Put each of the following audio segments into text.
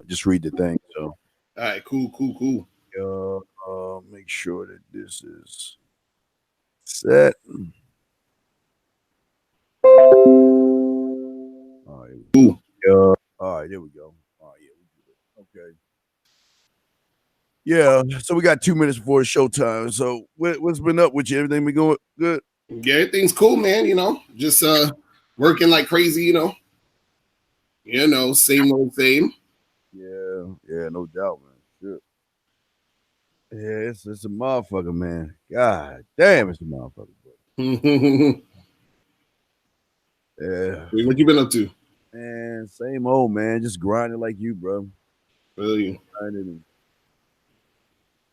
just read the thing. So, all right, cool. make sure that this is set. All right, Cool. all right, there we go. All right, yeah, we do it. Okay. Yeah, so we got 2 minutes before it's showtime. So what's been up with you? Everything been going good? Yeah, everything's cool, man. Just working like crazy. Same old same. Yeah, no doubt, man. Shit. Yeah, it's a motherfucker, man. God damn, it's a motherfucker. Yeah, What you been up to? man, same old man. Just grinding like you, bro. Really? Grinding and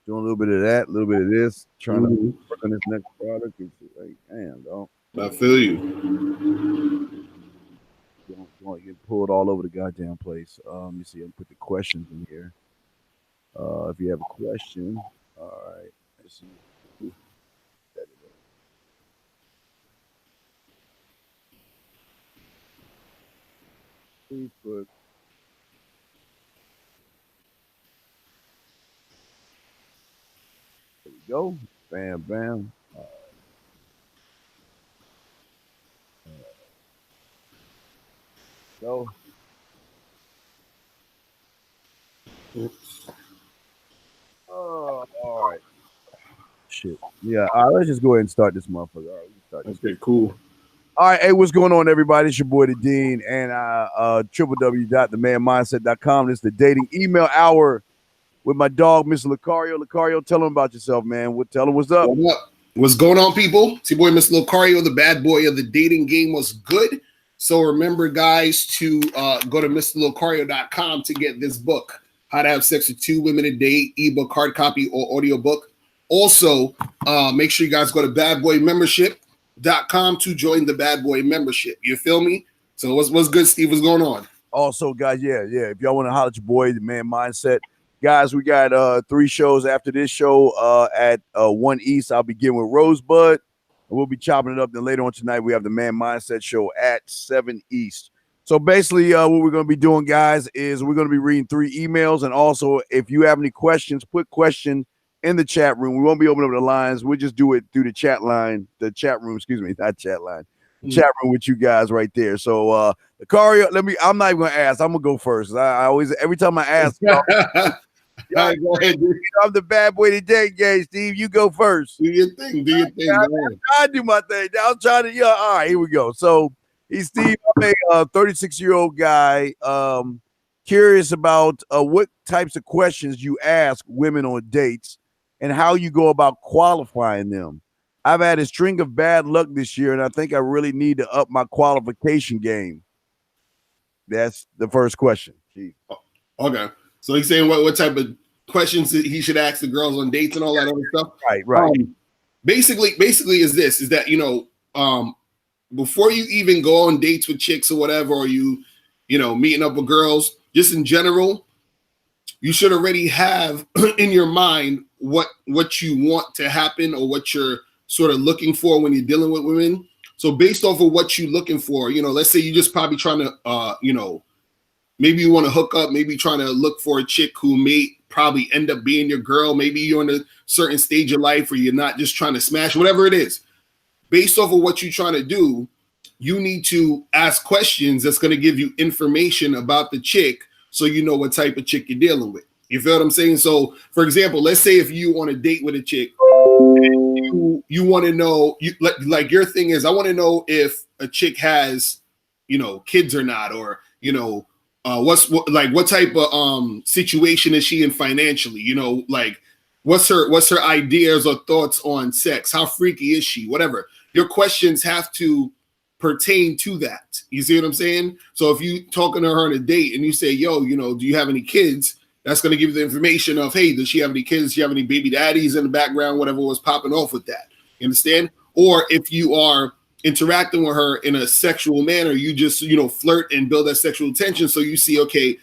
doing a little bit of that, a little bit of this, trying to work on this next product. It's like, damn, dog. I feel you. Don't get pulled all over the goddamn place. You see, I'm put the questions in here. If you have a question, all right. Let's see. Please put. There we go. Bam, bam. Go. Oh, all right. Shit. Yeah. All right. Let's just go ahead and start this motherfucker. All right. Start this. Okay, cool. All right. Hey, what's going on, everybody? It's your boy, the Dean, and www.themanmindset.com. This is the dating email hour with my dog, Mr. Lucario. Lucario, tell him about yourself, man. Tell him what's up. What's going on, people? It's your boy, Mr. Lucario, the bad boy of the dating game. Was good. So remember, guys, to go to MrLucario.com to get this book, How to Have Sex with 2 Women a Day, ebook, hard copy, or audiobook. Also, make sure you guys go to badboymembership.com to join the Bad Boy membership. You feel me? So what's good, Steve? What's going on? Also, guys, yeah. If y'all want to holler at your boy, the Man Mindset. Guys, we got 3 shows after this show at 1 East. I'll begin with Rosebud. And we'll be chopping it up. Then later on tonight, we have the Man Mindset show at 7 East. So basically, what we're going to be doing, guys, is we're going to be reading 3 emails. And also, if you have any questions, put question in the chat room. We won't be opening up the lines. We'll just do it through the chat room, not chat line. Chat room with you guys right there. So, Lucario, I'm not even going to ask. I'm going to go first. I always, every time I ask, All right, go ahead, dude. I'm the bad boy today, gang. Steve, you go first. Do your thing. I'm trying to do my thing. I'm trying to, all right, here we go. So he's Steve. I'm a 36-year-old guy. Curious about what types of questions you ask women on dates and how you go about qualifying them. I've had a string of bad luck this year, and I think I really need to up my qualification game. That's the first question. Jeez. Okay. So he's saying what type of questions he should ask the girls on dates and all that other stuff. Right. Basically is that, before you even go on dates with chicks or whatever, or meeting up with girls, just in general, you should already have in your mind what you want to happen or what you're sort of looking for when you're dealing with women. So based off of what you're looking for, let's say you're just probably trying to, maybe you want to hook up, maybe trying to look for a chick who may probably end up being your girl. Maybe you're in a certain stage of life where you're not just trying to smash, whatever it is. Based off of what you're trying to do, you need to ask questions that's going to give you information about the chick so you know what type of chick you're dealing with. You feel what I'm saying? So, for example, let's say if you want to date with a chick, and you want to know, like your thing is, I want to know if a chick has, kids or not, or, what type of situation is she in financially? Like what's her ideas or thoughts on sex? How freaky is she? Whatever. Your questions have to pertain to that. You see what I'm saying? So if you talking to her on a date and you say, yo, do you have any kids? That's going to give you the information of, hey, does she have any kids? Does she have any baby daddies in the background? Whatever was popping off with that. You understand? Or if you are interacting with her in a sexual manner, you just, flirt and build that sexual tension. So you see, okay,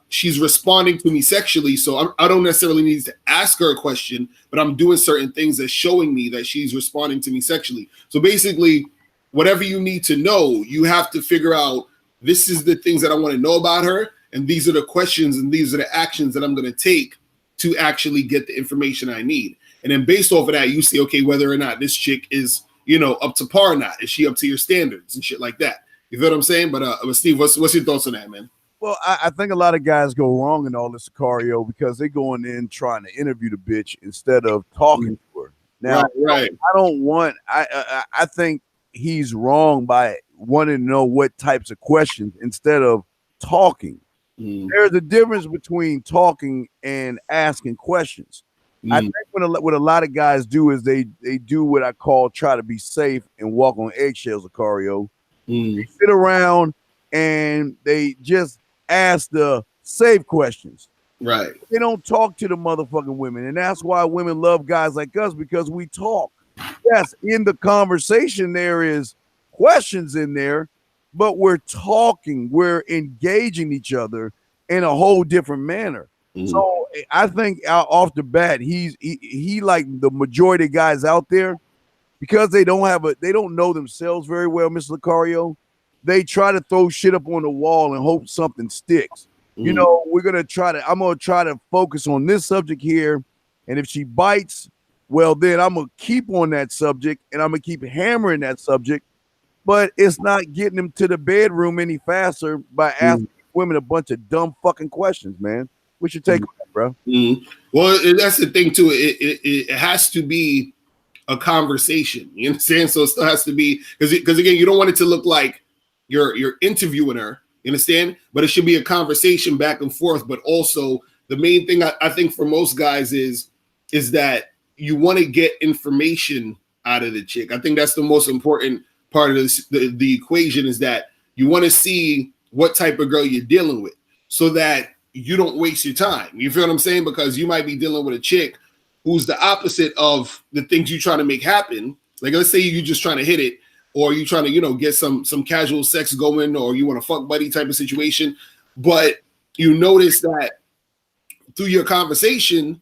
she's responding to me sexually. So I don't necessarily need to ask her a question, but I'm doing certain things that's showing me that she's responding to me sexually. So basically, whatever you need to know, you have to figure out, this is the things that I want to know about her. and these are the questions and these are the actions that I'm going to take to actually get the information I need. And then based off of that, you see, okay, whether or not this chick is, up to par or not. Is she up to your standards and shit like that? You feel what I'm saying? But Steve, what's your thoughts on that, man? Well, I think a lot of guys go wrong in all this, Lucario, because they going in trying to interview the bitch instead of talking to her. Now, right. I don't want. I think he's wrong by wanting to know what types of questions instead of talking. There's a difference between talking and asking questions. I think what a lot of guys do is they do what I call try to be safe and walk on eggshells, Lucario. They sit around and they just ask the safe questions. Right. They don't talk to the motherfucking women. And that's why women love guys like us, because we talk. Yes, in the conversation, there is questions in there, but we're talking, we're engaging each other in a whole different manner. So I think off the bat, he like the majority of guys out there, because they don't know themselves very well, Mr. Lucario. They try to throw shit up on the wall and hope something sticks. I'm gonna try to focus on this subject here, and if she bites, well, then I'm gonna keep on that subject and I'm gonna keep hammering that subject. But it's not getting them to the bedroom any faster by asking women a bunch of dumb fucking questions, man. What's your take on that, bro? Well, that's the thing too. It has to be a conversation. You understand? So it still has to be, because again, you don't want it to look like you're interviewing her. You understand? But it should be a conversation back and forth. But also, the main thing I think for most guys is that you want to get information out of the chick. I think that's the most important part of the equation, is that you want to see what type of girl you're dealing with, so that you don't waste your time. You feel what I'm saying? Because you might be dealing with a chick who's the opposite of the things you're trying to make happen. Like, let's say you're just trying to hit it, or you're trying to, get some casual sex going, or you want a fuck buddy type of situation. But you notice that through your conversation,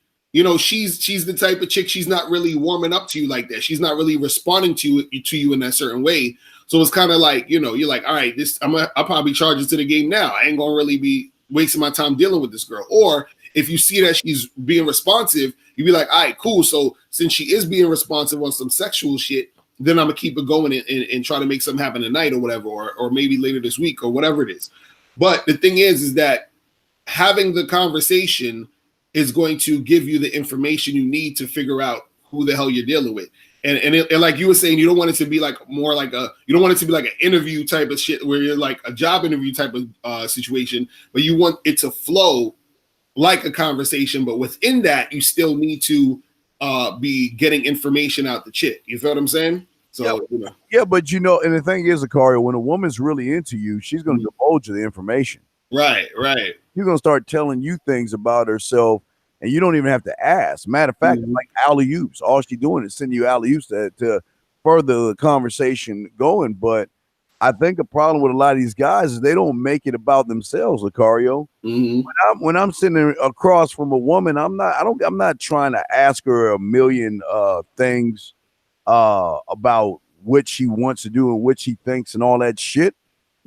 she's the type of chick, she's not really warming up to you like that. She's not really responding to you in that certain way. So it's kind of like, you're like, all right, I'll probably charge it to the game now. I ain't gonna really be wasting my time dealing with this girl. Or if you see that she's being responsive, you'd be like, all right, cool. So since she is being responsive on some sexual shit, then I'm gonna keep it going and try to make something happen tonight or whatever, or maybe later this week or whatever it is. But the thing is that having the conversation is going to give you the information you need to figure out who the hell you're dealing with. And like you were saying, you don't want it to be like more like you don't want it to be like an interview type of shit where you're like a job interview type of situation, but you want it to flow like a conversation. But within that, you still need to be getting information out the chick. You feel what I'm saying? So yeah, but and the thing is, Lucario, when a woman's really into you, she's going to divulge the information. Right. You're going to start telling you things about herself, and you don't even have to ask. Matter of fact, like alley-oops. All she's doing is sending you alley-oops to further the conversation going. But I think the problem with a lot of these guys is they don't make it about themselves, Lucario. When I'm sitting across from a woman, I'm not trying to ask her a million things about what she wants to do and what she thinks and all that shit.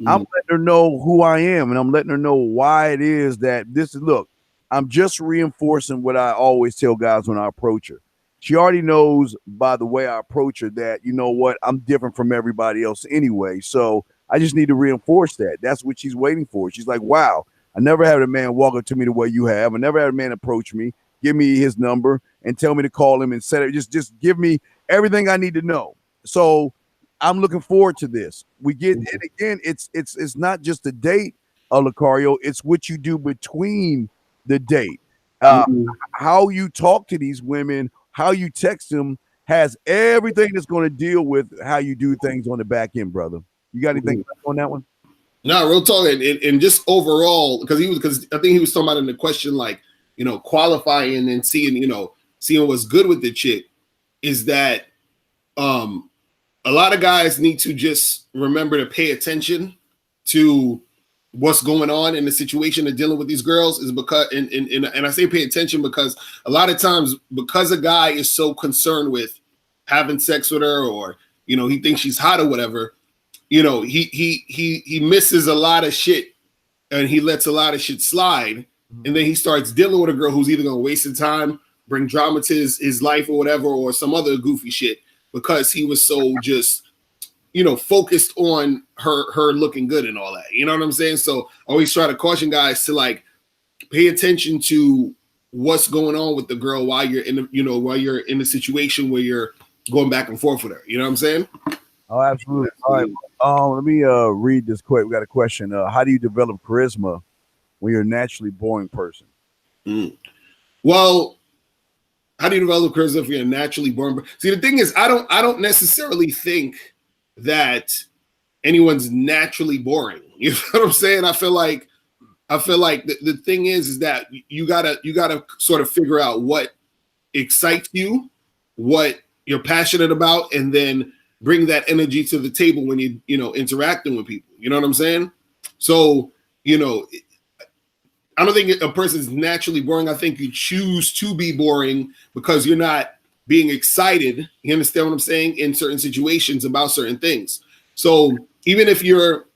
I'm letting her know who I am, and I'm letting her know why it is that look, I'm just reinforcing what I always tell guys when I approach her. She already knows by the way I approach her that, you know what, I'm different from everybody else anyway. So I just need to reinforce that. That's what she's waiting for. She's like, wow, I never had a man walk up to me the way you have. I never had a man approach me, give me his number and tell me to call him and set it. Just give me everything I need to know. So I'm looking forward to this. We get, and again, it's not just a date, Lucario. It's what you do between the date. How you talk to these women, how you text them, has everything that's going to deal with how you do things on the back end, brother. You got anything on that one? No, real talk, and just overall, because I think he was talking about in the question, like, qualifying and seeing what's good with the chick, is that a lot of guys need to just remember to pay attention to what's going on in the situation of dealing with these girls, is because, and I say pay attention because a lot of times, because a guy is so concerned with having sex with her, or, he thinks she's hot or whatever, he misses a lot of shit and he lets a lot of shit slide, and then he starts dealing with a girl who's either gonna waste his time, bring drama to his life or whatever, or some other goofy shit because he was so just, focused on her looking good and all that. You know what I'm saying? So I always try to caution guys to like pay attention to what's going on with the girl while you're in a situation where you're going back and forth with her. You know what I'm saying? Oh, absolutely. All right. Let me read this quick. We got a question. How do you develop charisma when you're a naturally boring person? Well, how do you develop charisma if you're a naturally boring? See, the thing is, I don't necessarily think that anyone's naturally boring. You know what I'm saying? I feel like the thing is that you gotta sort of figure out what excites you, what you're passionate about, and then bring that energy to the table when you interacting with people. You know what I'm saying? So, I don't think a person's naturally boring. I think you choose to be boring because you're not being excited. You understand what I'm saying? In certain situations about certain things. So even if you're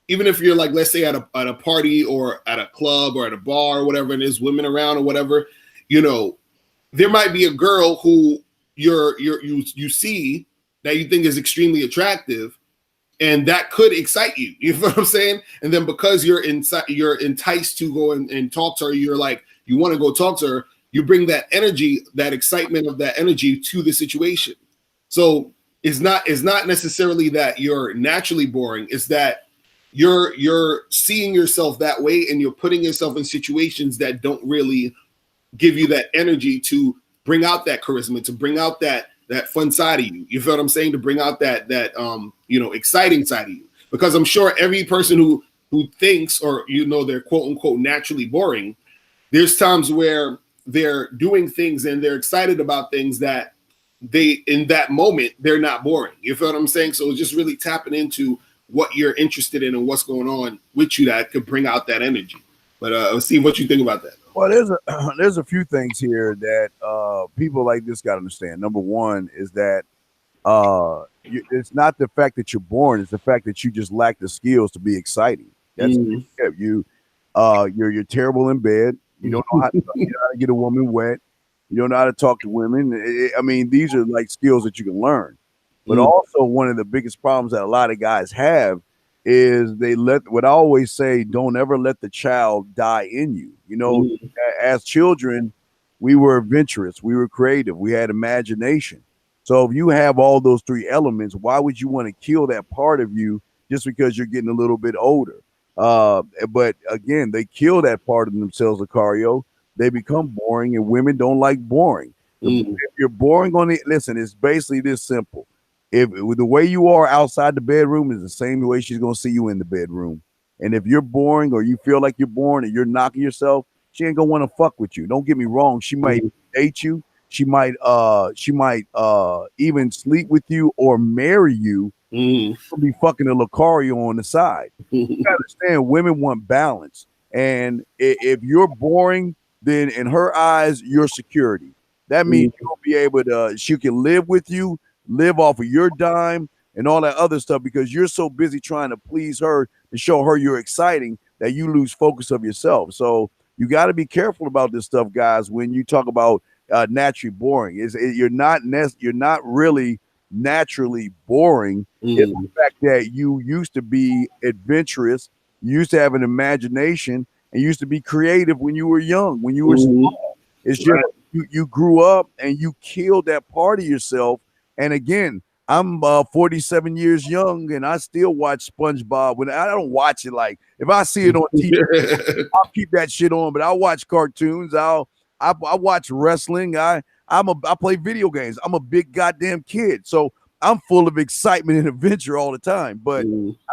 like, let's say at a party or at a club or at a bar or whatever, and there's women around or whatever, there might be a girl who you see that you think is extremely attractive, and that could excite you. You know what I'm saying? And then because you're enticed to go and talk to her, you're like, you want to go talk to her, you bring that energy, that excitement of that energy to the situation. So it's not necessarily that you're naturally boring. It's that you're seeing yourself that way, and you're putting yourself in situations that don't really give you that energy to bring out that charisma, to bring out that fun side of you. You feel what I'm saying? To bring out that exciting side of you. Because I'm sure every person who thinks or they're quote unquote naturally boring, there's times where they're doing things and they're excited about things that they in that moment they're not boring. You feel what I'm saying? So it's just really tapping into what you're interested in and what's going on with you that could bring out that energy. But let's see what you think about that. Well, there's a few things here that people like this got to understand. Number one is that it's not the fact that you're boring; it's the fact that you just lack the skills to be exciting. That's you're terrible in bed. You don't know how to get a woman wet. You don't know how to talk to women. These are like skills that you can learn. But also, one of the biggest problems that a lot of guys have is what I always say, don't ever let the child die in you. As children, we were adventurous, we were creative, we had imagination. So if you have all those three elements, why would you want to kill that part of you just because you're getting a little bit older? But again, they kill that part of themselves, Lucario. They become boring, and women don't like boring. If you're boring listen, it's basically this simple. If the way you are outside the bedroom is the same way she's gonna see you in the bedroom. And if you're boring or you feel like you're boring and you're knocking yourself, she ain't gonna want to fuck with you. Don't get me wrong. She might date you. She might even sleep with you or marry you. She'll be fucking a Lucario on the side. You understand, women want balance. And if you're boring, then in her eyes, you're security. That means you'll be able to, she can live with you, live off of your dime and all that other stuff because you're so busy trying to please her and show her you're exciting that you lose focus of yourself. So you got to be careful about this stuff, guys. When you talk about naturally boring, you're not really naturally boring. It's the fact that you used to be adventurous, you used to have an imagination, and used to be creative when you were young, when you were small. It's just you grew up and you killed that part of yourself. And again, I'm 47 years young, and I still watch SpongeBob. When I don't watch it, like if I see it on TV, I'll keep that shit on. But I'll watch cartoons. I watch wrestling. I play video games. I'm a big goddamn kid, so I'm full of excitement and adventure all the time. But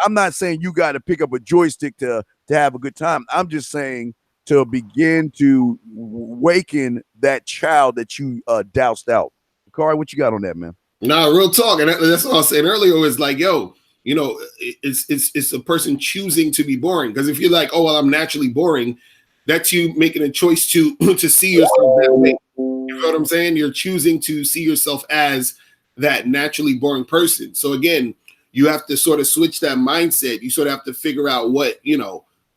I'm not saying you got to pick up a joystick to have a good time. I'm just saying to begin to waken that child that you doused out. Corey, what you got on that, man? Nah, real talk, and that's what I was saying earlier. Was like, yo, it's a person choosing to be boring. Because if you're like, oh well, I'm naturally boring, that's you making a choice to see yourself that way. You know what I'm saying? You're choosing to see yourself as that naturally boring person. So again, you have to sort of switch that mindset. You sort of have to figure out what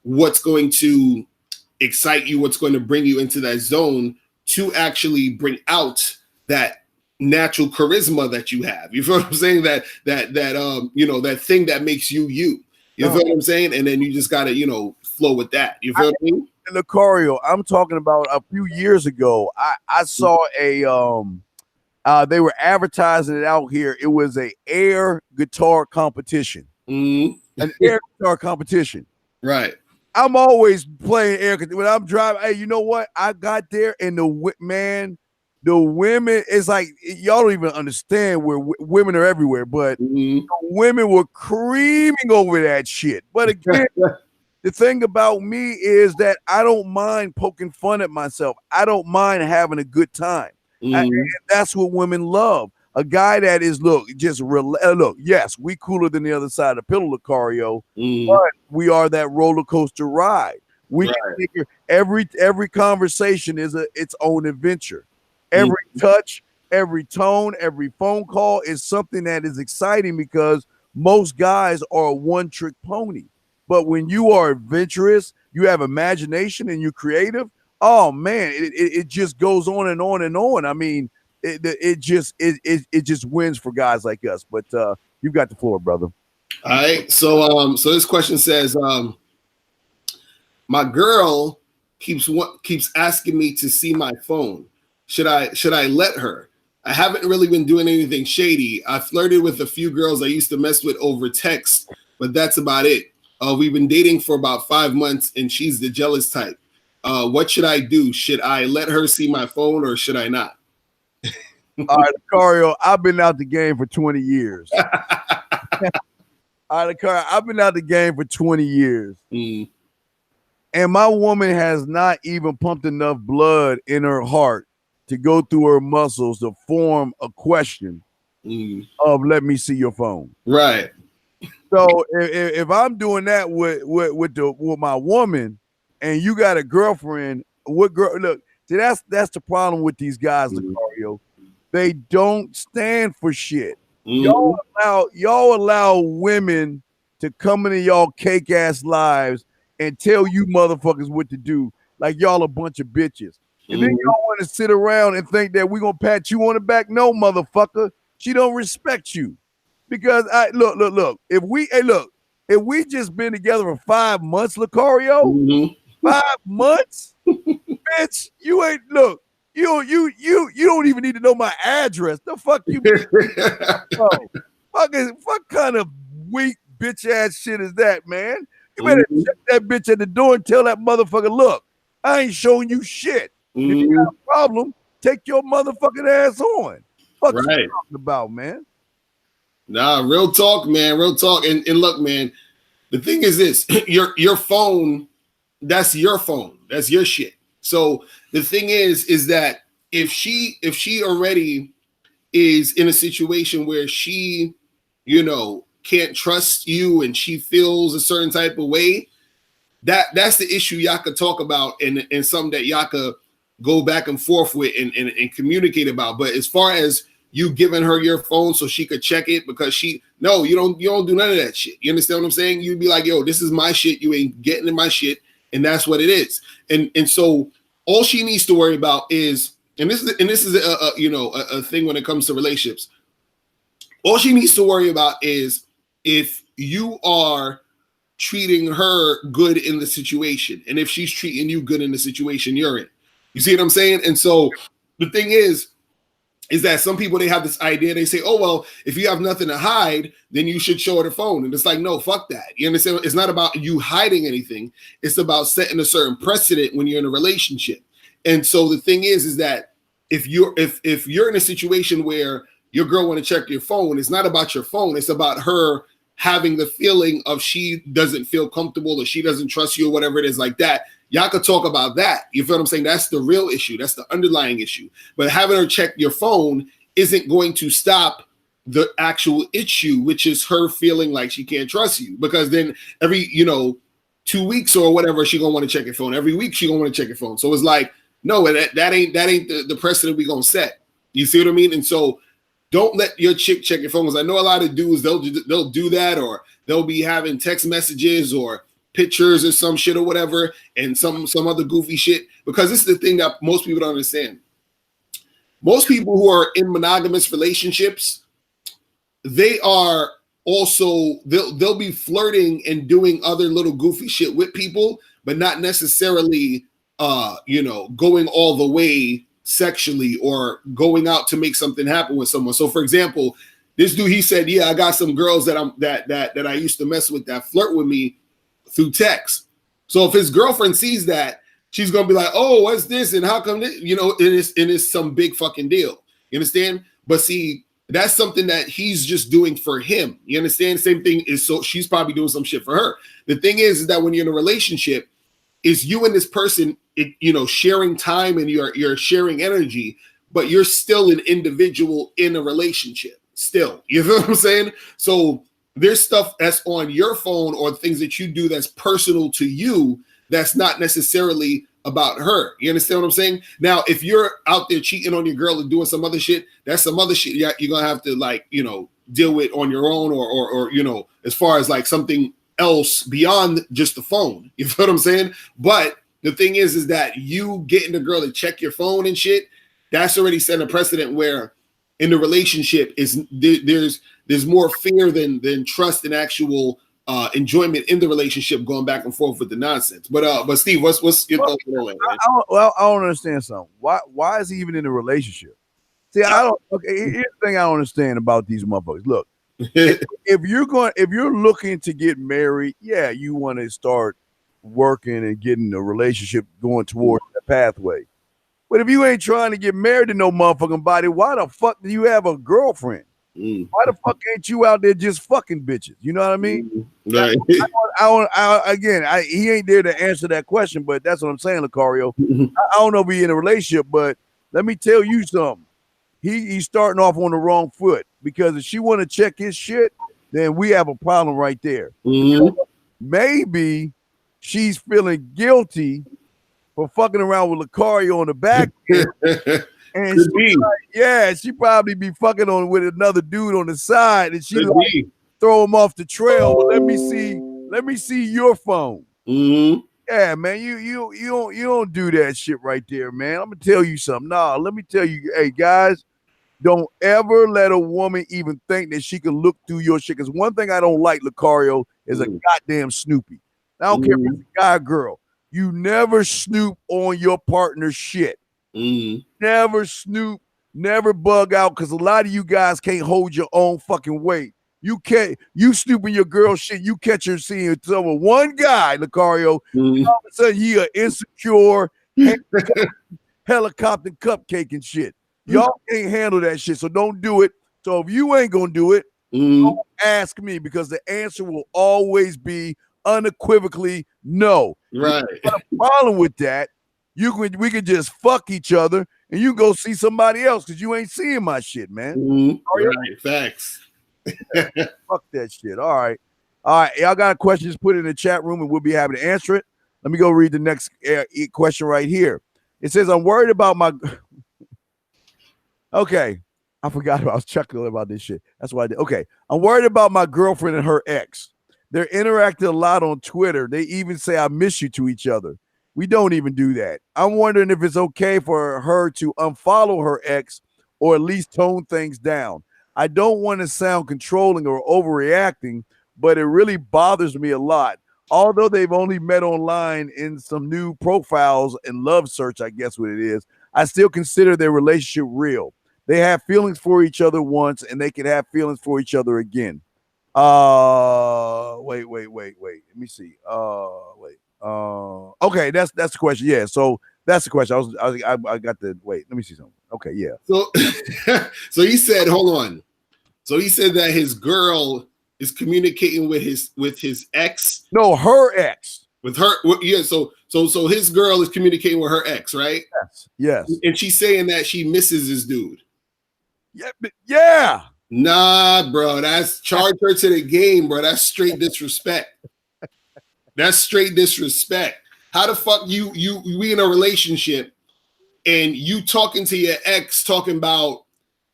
what's going to excite you, what's going to bring you into that zone to actually bring out that natural charisma that you have. You feel what I'm saying? That that thing that makes you you. You feel what I'm saying? And then you just gotta, flow with that. You feel what I mean? Lucario, I'm talking about a few years ago. I saw a they were advertising it out here. It was a air guitar competition. An air guitar competition. Right. I'm always playing air when I'm driving. Hey, you know what? I got there and the women, it's like y'all don't even understand where women are everywhere, but the women were creaming over that shit. But again, the thing about me is that I don't mind poking fun at myself. I don't mind having a good time. And that's what women love. A guy that is, look, yes, we cooler than the other side of the pillow, Lucario, but we are that roller coaster ride. We every conversation is its own adventure. Every touch, every tone, every phone call is something that is exciting because most guys are a one-trick pony. But when you are adventurous, you have imagination and you're creative, oh man, it just goes on and on and on. I mean, it just wins for guys like us. But you've got the floor, brother. All right. So this question says, my girl keeps asking me to see my phone. Should I let her? I haven't really been doing anything shady. I flirted with a few girls I used to mess with over text, but that's about it. We've been dating for about 5 months, and she's the jealous type. What should I do? Should I let her see my phone or should I not? All right, Lucario, I've been out the game for 20 years. All right, Lucario, I've been out the game for 20 years. And my woman has not even pumped enough blood in her heart to go through her muscles to form a question of let me see your phone. Right. So if I'm doing that with my woman, and you got a girlfriend, what girl? Look, see, that's the problem with these guys, Lucario. They don't stand for shit. Y'all allow women to come into y'all cake ass lives and tell you motherfuckers what to do, like y'all a bunch of bitches. And then y'all want to sit around and think that we're gonna pat you on the back. No, motherfucker, she don't respect you. Because look, if we just been together for 5 months, Lucario, 5 months, bitch, you ain't look. You don't even need to know my address. The fuck you? Fuck kind of weak bitch ass shit is that, man? You better check that bitch at the door and tell that motherfucker, look, I ain't showing you shit. If you got a problem, take your motherfucking ass on. Fuck you talking about, man? Nah, real talk, man. Real talk. And look, man, the thing is this: your phone, that's your phone. That's your shit. So the thing is that if she already is in a situation where she, can't trust you and she feels a certain type of way, that's the issue y'all could talk about and something that y'all could go back and forth with and communicate about. But as far as you giving her your phone so she could check it because you don't do none of that shit. You understand what I'm saying? You'd be like, yo, this is my shit. You ain't getting in my shit. And that's what it is. And so all she needs to worry about is, and this is a thing when it comes to relationships. All she needs to worry about is if you are treating her good in the situation and if she's treating you good in the situation you're in. You see what I'm saying? And so the thing is that some people, they have this idea, they say, oh, well, if you have nothing to hide, then you should show her the phone. And it's like, no, fuck that. You understand? It's not about you hiding anything. It's about setting a certain precedent when you're in a relationship. And so the thing is that if you're in a situation where your girl want to check your phone, it's not about your phone. It's about her having the feeling of she doesn't feel comfortable or she doesn't trust you or whatever it is like that. Y'all could talk about that. You feel what I'm saying? That's the real issue. That's the underlying issue. But having her check your phone isn't going to stop the actual issue, which is her feeling like she can't trust you. Because then every, 2 weeks or whatever, she gonna want to check your phone. Every week she gonna want to check your phone. So it's like, no, that ain't the precedent we gonna set. You see what I mean? And so don't let your chick check your phone. Because I know a lot of dudes, they'll do that, or they'll be having text messages or pictures or some shit or whatever, and some other goofy shit. Because this is the thing that most people don't understand. Most people who are in monogamous relationships, they are also they'll be flirting and doing other little goofy shit with people, but not necessarily going all the way sexually or going out to make something happen with someone. So for example, this dude, he said, yeah, I got some girls that I used to mess with that flirt with me through text. So if his girlfriend sees that, she's gonna be like, oh, what's this? And how come this? It is some big fucking deal. You understand? But see, that's something that he's just doing for him. You understand? Same thing is, so she's probably doing some shit for her. The thing is that when you're in a relationship, is you and this person, sharing time and you're sharing energy, but you're still an individual in a relationship still. You know what I'm saying? So there's stuff that's on your phone or things that you do that's personal to you that's not necessarily about her. You understand what I'm saying? Now, if you're out there cheating on your girl and doing some other shit, that's some other shit you're gonna have to deal with on your own or as far as like something else beyond just the phone. You feel what I'm saying? But the thing is that you getting the girl to check your phone and shit, that's already set a precedent where in the relationship is there's more fear than trust and actual enjoyment in the relationship going back and forth with the nonsense. But Steve, what's your thoughts on that? I don't understand something. Why is he even in a relationship? See, I don't. Okay, here's the thing I don't understand about these motherfuckers. Look, if you're looking to get married, yeah, you want to start working and getting a relationship going towards that pathway. But if you ain't trying to get married to no motherfucking body, why the fuck do you have a girlfriend? Why the fuck ain't you out there just fucking bitches? You know what I mean? Right. He ain't there to answer that question, but that's what I'm saying, Lucario. I don't know if he's in a relationship, but let me tell you something. He's starting off on the wrong foot, because if she want to check his shit, then we have a problem right there. Maybe she's feeling guilty for fucking around with Lucario on the back end. And she probably be fucking on with another dude on the side, and she throw him off the trail. Well, let me see your phone. Yeah, man, you don't do that shit right there, man. I'm gonna tell you something. Nah, let me tell you, hey guys, don't ever let a woman even think that she can look through your shit. Because one thing I don't like, Lucario, is a goddamn Snoopy. I don't care if it's a guy or girl. You never snoop on your partner's shit. Never snoop, never bug out, because a lot of you guys can't hold your own fucking weight. You snooping your girl shit, you catch her seeing someone, one guy, Lucario, all of a sudden he an insecure helicopter cupcake and shit. Y'all can't handle that shit, so don't do it. So if you ain't gonna do it, don't ask me, because the answer will always be unequivocally no. Right. If you got a problem with that, we could just fuck each other and you go see somebody else, because you ain't seeing my shit, man. Right. Facts. Fuck that shit. All right. Y'all got a question, just put it in the chat room and we'll be happy to answer it. Let me go read the next question right here. It says, I'm worried about my... Okay. I forgot. I was chuckling about this shit. That's why I did. Okay. I'm worried about my girlfriend and her ex. They're interacting a lot on Twitter. They even say I miss you to each other. We don't even do that. I'm wondering if it's okay for her to unfollow her ex or at least tone things down. I don't want to sound controlling or overreacting, but it really bothers me a lot. Although they've only met online in some new profiles and love search, I guess what it is, I still consider their relationship real. They have feelings for each other once, and they can have feelings for each other again. Wait. Let me see. Okay, that's the question. Yeah, so that's the question. I got the wait. Let me see something. Okay, yeah. So he said, hold on. So he said that his girl is communicating with his ex. No, her ex. With her, yeah. So his girl is communicating with her ex, right? Yes. And she's saying that she misses this dude. Yeah. Nah, bro. That's charge her to the game, bro. That's straight disrespect. That's straight disrespect. How the fuck we in a relationship and you talking to your ex talking about,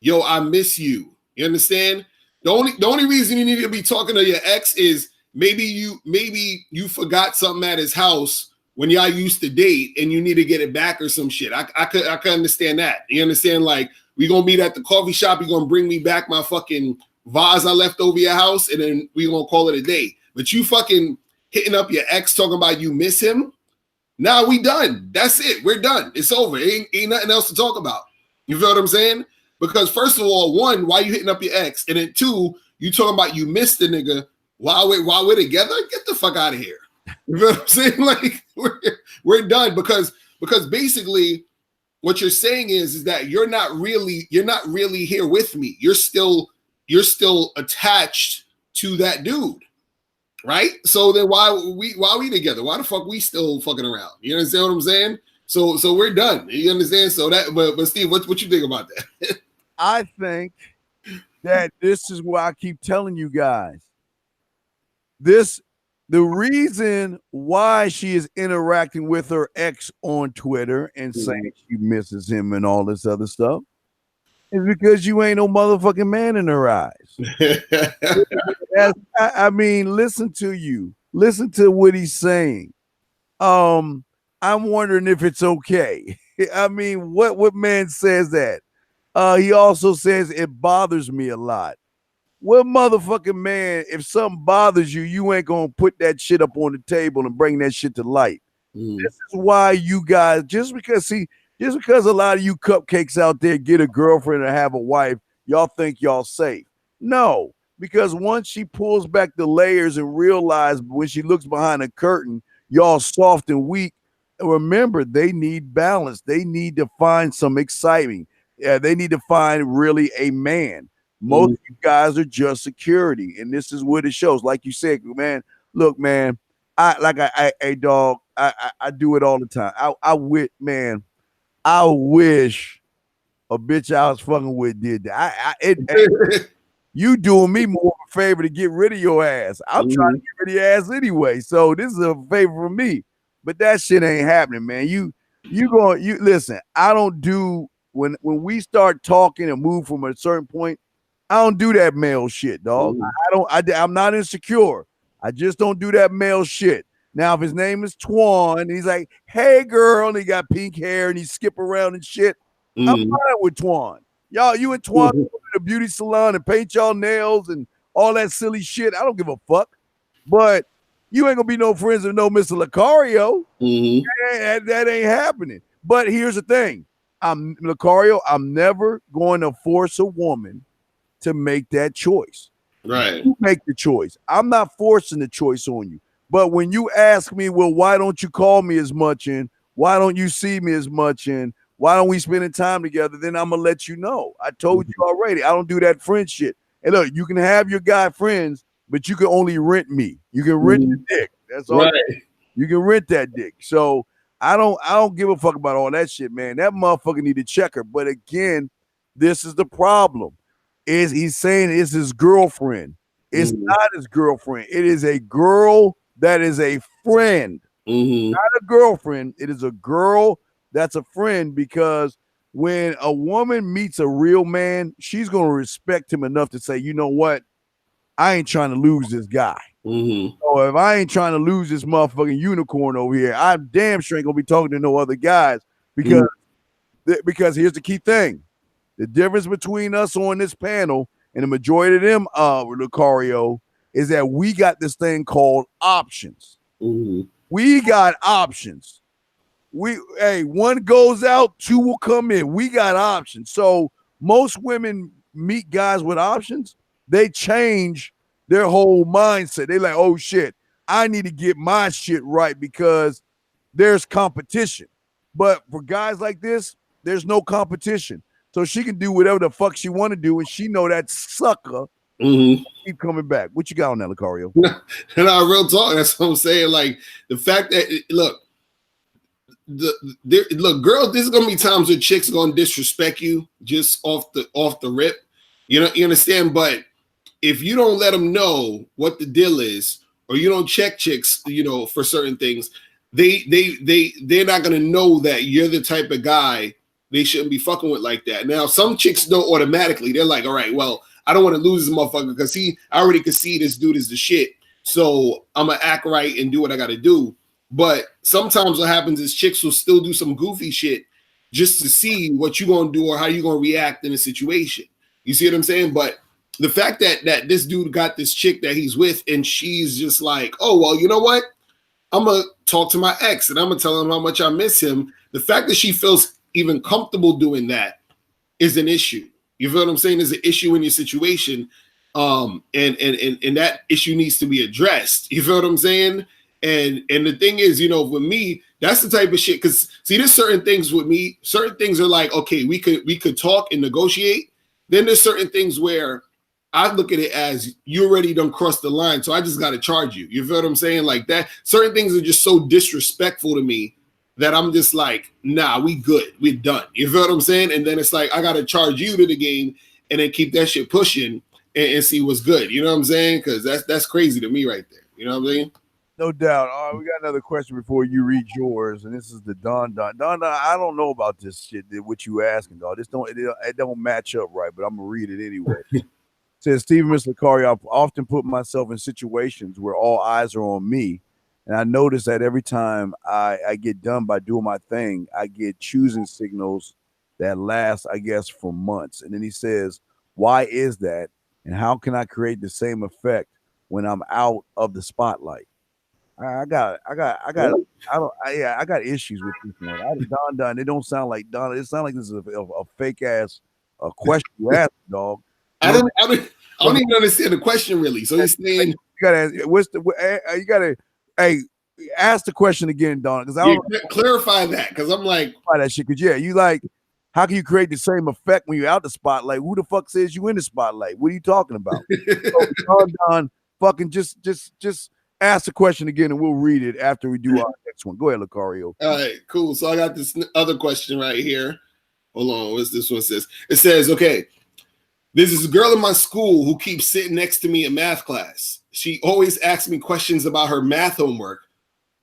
yo, I miss you. You understand? The only reason you need to be talking to your ex is maybe you forgot something at his house when y'all used to date and you need to get it back or some shit. I could understand that. You understand? Like, we gonna meet at the coffee shop, you're gonna bring me back my fucking vase I left over your house, and then we gonna call it a day. But you fucking hitting up your ex talking about you miss him. Now we done. That's it. We're done. It's over. Ain't nothing else to talk about. You feel what I'm saying? Because first of all, one, why you hitting up your ex? And then two, you talking about you missed the nigga while we're together? Get the fuck out of here. You feel what I'm saying? Like, we're done because basically what you're saying is that you're not really here with me. You're still attached to that dude. Right? So then why we together? Why the fuck we still fucking around? You understand what I'm saying? So we're done. You understand? So that but Steve, what you think about that? I think that this is why I keep telling you guys. The reason why she is interacting with her ex on Twitter and saying she misses him and all this other stuff is because you ain't no motherfucking man in her eyes. I mean, listen to what he's saying. I'm wondering if it's okay. I mean, what man says that? He also says it bothers me a lot. What motherfucking man, if something bothers you, you ain't gonna put that shit up on the table and bring that shit to light. This is why you guys, just because a lot of you cupcakes out there get a girlfriend or have a wife, y'all think y'all safe. No, because once she pulls back the layers and realize when she looks behind the curtain, y'all soft and weak. Remember, they need balance. They need to find some excitement. They need to find really a man. Most of you guys are just security, and this is what it shows. Like you said, man, look, man, I do it all the time. I wish a bitch I was fucking with did that. You doing me more of a favor to get rid of your ass. I'm trying to get rid of your ass anyway. So this is a favor for me. But that shit ain't happening, man. You listen, I don't do when we start talking and move from a certain point, I don't do that male shit, dog. I'm not insecure. I just don't do that male shit. Now, if his name is Twan, and he's like, hey, girl, and he got pink hair, and he skip around and shit, I'm fine with Twan. Y'all, you and Twan go to the beauty salon and paint y'all nails and all that silly shit. I don't give a fuck. But you ain't going to be no friends with no Mr. Lucario. That ain't happening. But here's the thing. Lucario, I'm never going to force a woman to make that choice. Right. You make the choice. I'm not forcing the choice on you. But when you ask me, well, why don't you call me as much and why don't you see me as much and why don't we spend time together, then I'm going to let you know. I told you already. I don't do that friend shit. And look, you can have your guy friends, but you can only rent me. You can rent the dick. That's all. Right. You can rent that dick. So I don't give a fuck about all that shit, man. That motherfucker need to check her. But again, this is the problem. He's saying it's his girlfriend. It's not his girlfriend. It is a girl that is a friend. Not a girlfriend. It is a girl that's a friend, because when a woman meets a real man, she's going to respect him enough to say, you know what? I ain't trying to lose this guy. So if I ain't trying to lose this motherfucking unicorn over here, I damn sure ain't going to be talking to no other guys, because here's the key thing. The difference between us on this panel and the majority of them, Lucario, is that we got this thing called options. We got options. One goes out, two will come in. We got options. So most women meet guys with options, they change their whole mindset. They like, oh shit, I need to get my shit right because there's competition. But for guys like this, there's no competition. So she can do whatever the fuck she want to do, and she know that sucker keep coming back. What you got on that, Lucario? And real talk. That's what I'm saying. Like, the fact that look, girls, there's gonna be times where chicks are gonna disrespect you just off the rip. You know, you understand? But if you don't let them know what the deal is, or you don't check chicks, you know, for certain things, they're not gonna know that you're the type of guy they shouldn't be fucking with like that. Now, some chicks know automatically. They're like, all right, well, I don't want to lose this motherfucker because I already could see this dude is the shit. So I'm gonna act right and do what I gotta do. But sometimes what happens is chicks will still do some goofy shit just to see what you gonna do or how you gonna react in a situation. You see what I'm saying? But the fact that this dude got this chick that he's with and she's just like, oh well, you know what? I'm gonna talk to my ex and I'm gonna tell him how much I miss him. The fact that she feels even comfortable doing that is an issue. You feel what I'm saying? Is an issue in your situation, and that issue needs to be addressed. You feel what I'm saying? And the thing is, you know, with me, that's the type of shit. Because see, there's certain things with me. Certain things are like, okay, we could talk and negotiate. Then there's certain things where I look at it as you already done crossed the line, so I just got to charge you. You feel what I'm saying? Like that. Certain things are just so disrespectful to me that I'm just like, nah, we good. We're done. You feel what I'm saying? And then it's like, I got to charge you to the game and then keep that shit pushing and see what's good. You know what I'm saying? Because that's crazy to me right there. You know what I'm saying? No doubt. All right, we got another question before you read yours, and this is the Don. I don't know about this shit. What you asking, dog? This it don't match up right, but I'm gonna read it anyway. It says Stephen Miss Lucario, I've often put myself in situations where all eyes are on me. And I notice that every time I get done by doing my thing, I get choosing signals that last, I guess, for months. And then he says, why is that? And how can I create the same effect when I'm out of the spotlight? I got issues with this one. Don, it don't sound like Don. It sounds like this is a fake ass question you asked, dog. I don't even understand the question really. So he's saying you gotta hey, ask the question again, Don, because I don't clarify that because I'm like that shit. Because you like, how can you create the same effect when you're out the spotlight? Who the fuck says you in the spotlight? What are you talking about? So, Don, fucking just ask the question again, and we'll read it after we do our next one. Go ahead, Lucario. All right, cool. So I got this other question right here. Hold on, what's this one says? It says, okay, there's this girl in my school who keeps sitting next to me in math class. She always asks me questions about her math homework.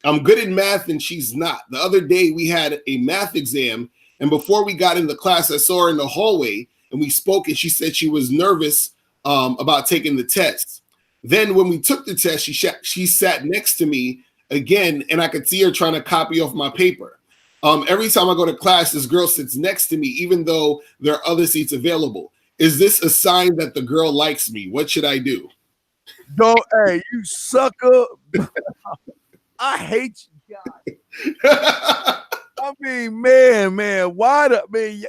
I'm good at math and she's not. The other day we had a math exam, and before we got into class, I saw her in the hallway and we spoke, and she said she was nervous about taking the test. Then when we took the test, she sat next to me again, and I could see her trying to copy off my paper. Every time I go to class, this girl sits next to me, even though there are other seats available. Is this a sign that the girl likes me? What should I do? Don't, hey, you sucker. I hate you guys. I mean, man,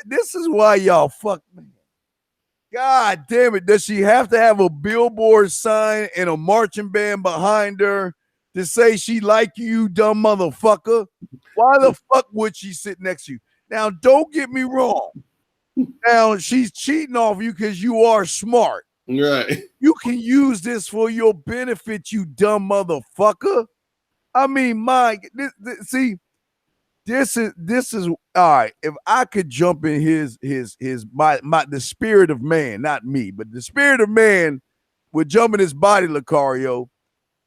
this is why y'all fuck me. God damn it. Does she have to have a billboard sign and a marching band behind her to say she like you, dumb motherfucker? Why the fuck would she sit next to you? Now, don't get me wrong. Now, she's cheating off you because you are smart. Right. You can use this for your benefit, you dumb motherfucker. I mean, this is all right. If I could jump in the spirit of man, not me, but the spirit of man would jump in his body, Lucario.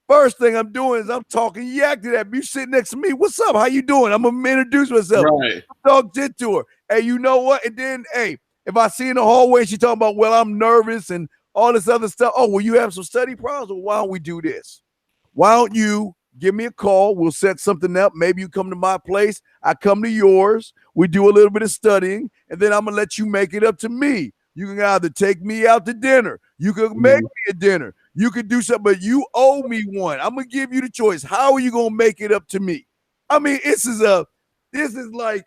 First thing I'm doing is I'm talking yak to that. You sitting next to me. What's up? How you doing? I'm gonna introduce myself. Right. Talk shit to her. Hey, you know what? And then, hey, if I see in the hallway and she talking about, well, I'm nervous and all this other stuff. Oh, well, you have some study problems. Well, why don't we do this? Why don't you give me a call? We'll set something up. Maybe you come to my place. I come to yours. We do a little bit of studying, and then I'm gonna let you make it up to me. You can either take me out to dinner. You can make me a dinner. You could do something, but you owe me one. I'm gonna give you the choice. How are you gonna make it up to me? I mean, this is like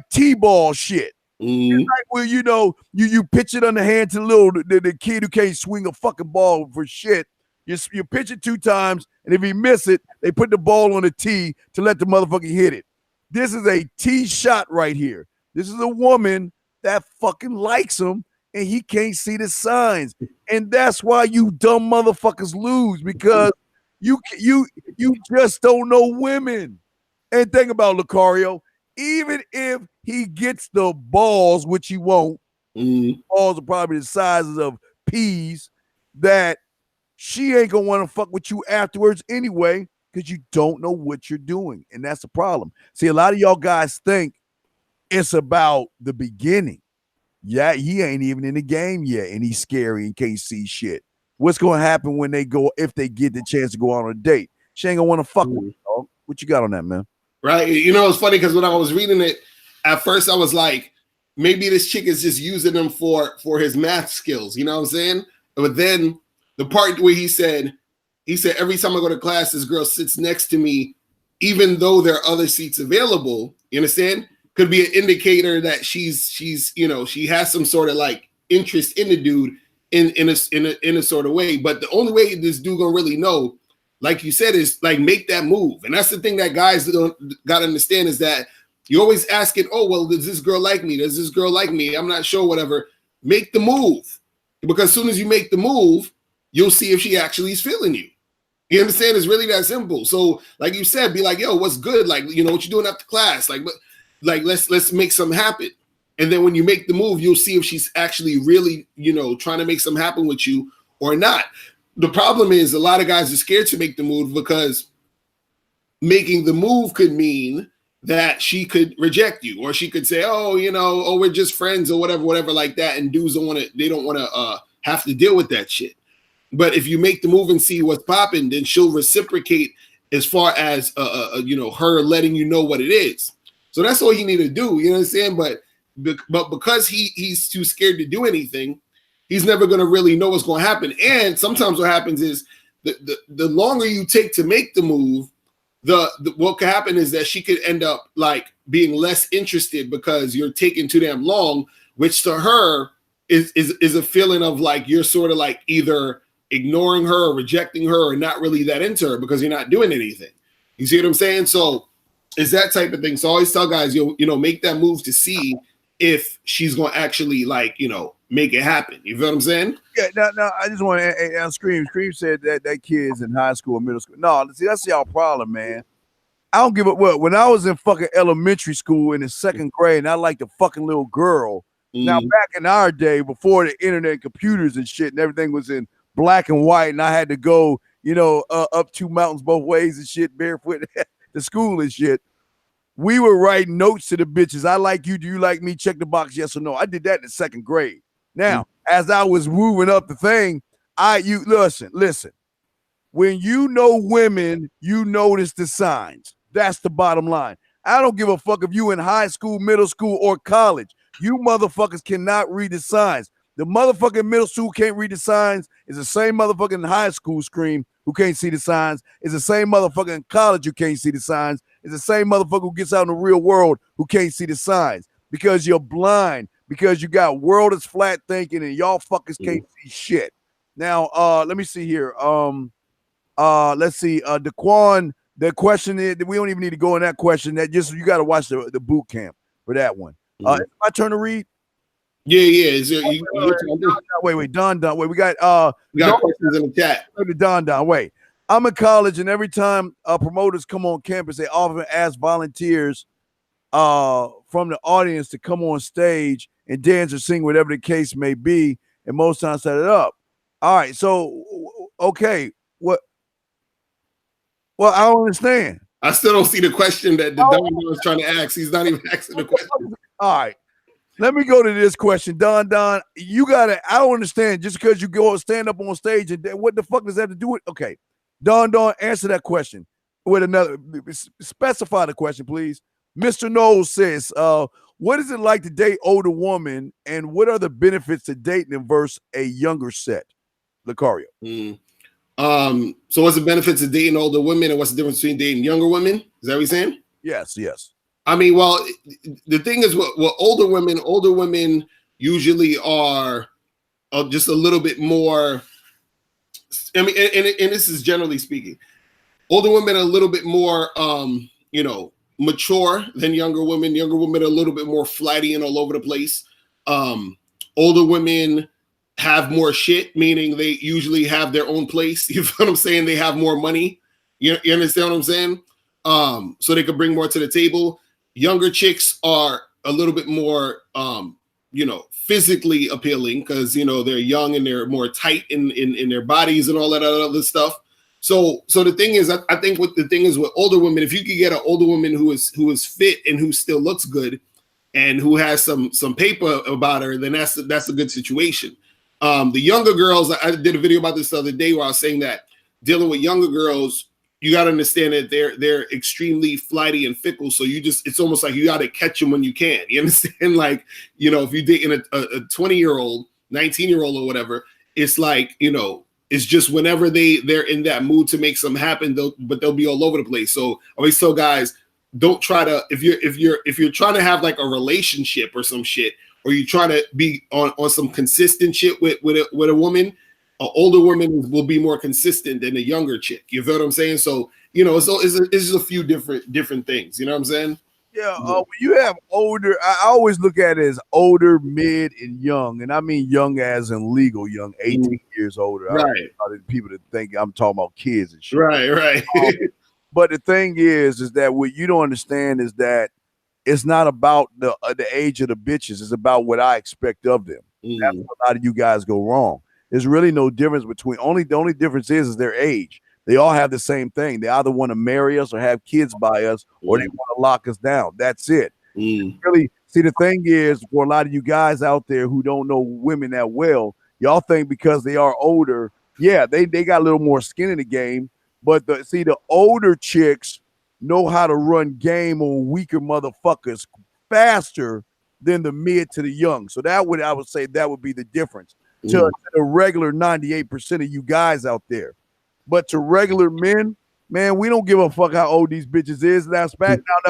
T-ball shit. It's like where you pitch it on the hand to the kid who can't swing a fucking ball for shit. You pitch it 2 times, and if he miss it, they put the ball on the tee to let the motherfucker hit it. This is a tee shot right here. This is a woman that fucking likes him, and he can't see the signs. And that's why you dumb motherfuckers lose, because you just don't know women. And think about Lucario, even if he gets the balls, which he won't, balls are probably the sizes of peas, that she ain't gonna want to fuck with you afterwards anyway, because you don't know what you're doing. And that's the problem. See, a lot of y'all guys think it's about the beginning. Yeah, he ain't even in the game yet, and he's scary and can't see shit. what's going to happen when they go, if they get the chance to go out on a date. She ain't going to want to fuck with you, dog. What you got on that, man? Right. You know, it's funny because when I was reading it, at first I was like, maybe this chick is just using him for his math skills. You know what I'm saying? But then the part where he said, every time I go to class, this girl sits next to me, even though there are other seats available. You understand? Could be an indicator that she's you know, she has some sort of like interest in the dude in a sort of way. But the only way this dude gonna really know, like you said, is like make that move. And that's the thing that guys don't gotta understand is that you're always asking, oh, well, does this girl like me? Does this girl like me? I'm not sure, whatever. Make the move. Because as soon as you make the move, you'll see if she actually is feeling you. You understand? It's really that simple. So, like you said, be like, yo, what's good? Like, you know, what you doing after class? Like, let's make something happen. And then when you make the move, you'll see if she's actually really, you know, trying to make something happen with you or not. The problem is a lot of guys are scared to make the move because making the move could mean that she could reject you, or she could say, oh, you know, oh, we're just friends or whatever like that. And dudes don't want to have to deal with that shit. But if you make the move and see what's popping, then she'll reciprocate as far as, you know, her letting you know what it is. So that's all you need to do. You know what I'm saying? But because he's too scared to do anything, he's never going to really know what's going to happen. And sometimes what happens is the longer you take to make the move, what could happen is that she could end up like being less interested because you're taking too damn long, which to her is a feeling of like you're sort of like either ignoring her or rejecting her or not really that into her because you're not doing anything. You see what I'm saying? So it's that type of thing. So I always tell guys, you know, make that move to see if she's going to actually like, you know, make it happen. You feel what I'm saying? Yeah. Now I just want to Scream said that kid's in high school or middle school. No, see, that's y'all problem, man. I don't give a what. When I was in fucking elementary school in the second grade, and I liked a fucking little girl. Now back in our day, before the internet, and computers and shit, and everything was in black and white, and I had to go, you know, up 2 mountains both ways and shit, barefoot to school and shit. We were writing notes to the bitches. I like you. Do you like me? Check the box, yes or no. I did that in the second grade. Now, as I was moving up the thing, you listen. When you know women, you notice the signs. That's the bottom line. I don't give a fuck if you in high school, middle school, or college. You motherfuckers cannot read the signs. The motherfucking middle school can't read the signs is the same motherfucking high school Scream who can't see the signs. It's the same motherfucker in college who can't see the signs. It's the same motherfucker who gets out in the real world who can't see the signs because you're blind, because you got world is flat thinking and y'all fuckers can't see shit. Now, let me see here. Let's see. Daquan, the question is, we don't even need to go in that question. That just you got to watch the boot camp for that one. It's my turn to read. Yeah. Is there, wait, Don. Wait, we got questions in the chat. Don. Wait. I'm in college, and every time promoters come on campus, they often ask volunteers from the audience to come on stage and dance or sing, whatever the case may be, and most times set it up. All right, so okay, what? Well, I don't understand. I still don't see the question that the Don was trying to ask. He's not even asking the question. All right. Let me go to this question. Don, you gotta, I don't understand. Just because you go stand up on stage and what the fuck does that have to do with? Okay. Don, answer that question with another, specify the question, please. Mr. Knowles says, what is it like to date older woman and what are the benefits to dating them versus a younger set? Lucario. So what's the benefits of dating older women and what's the difference between dating younger women? Is that what you're saying? Yes. I mean, well, the thing is, what older women usually are just a little bit more. I mean, and this is generally speaking, older women are a little bit more, you know, mature than younger women. Younger women are a little bit more flighty and all over the place. Older women have more shit, meaning they usually have their own place. You know what I'm saying? They have more money. You understand what I'm saying? So they could bring more to the table. Younger chicks are a little bit more, you know, physically appealing because, you know, they're young and they're more tight in their bodies and all that other stuff. So the thing is, I think what the thing is with older women, if you could get an older woman who is fit and who still looks good and who has some paper about her, then that's a good situation. The younger girls, I did a video about this the other day where I was saying that dealing with younger girls, you got to understand that they're extremely flighty and fickle. So it's almost like you got to catch them when you can. You understand? Like, if you're dating a 20-year-old, 19-year-old or whatever, it's like, it's just whenever they're in that mood to make something happen, they'll be all over the place. So I always tell guys, don't try to, if you're trying to have like a relationship or some shit, or you trying to be on some consistent shit with a woman, an older woman will be more consistent than a younger chick. You feel what I'm saying? So, it's just a few different things. You know what I'm saying? Yeah, when you have older, I always look at it as older, mid, and young, and I mean young as in legal young, 18 years older. Right. I don't want people to think I'm talking about kids and shit. Right. But the thing is that what you don't understand is that it's not about the age of the bitches. It's about what I expect of them. That's where a lot of you guys go wrong. There's really no difference between the only difference is their age. They all have the same thing. They either want to marry us or have kids by us, or they want to lock us down. That's it. Really, see, the thing is, for a lot of you guys out there who don't know women that well, y'all think because they are older, yeah, they got a little more skin in the game. But the older chicks know how to run game on weaker motherfuckers faster than the mid to the young. So I would say that would be the difference to the regular 98% of you guys out there. But to regular men, man, we don't give a fuck how old these bitches is. Now,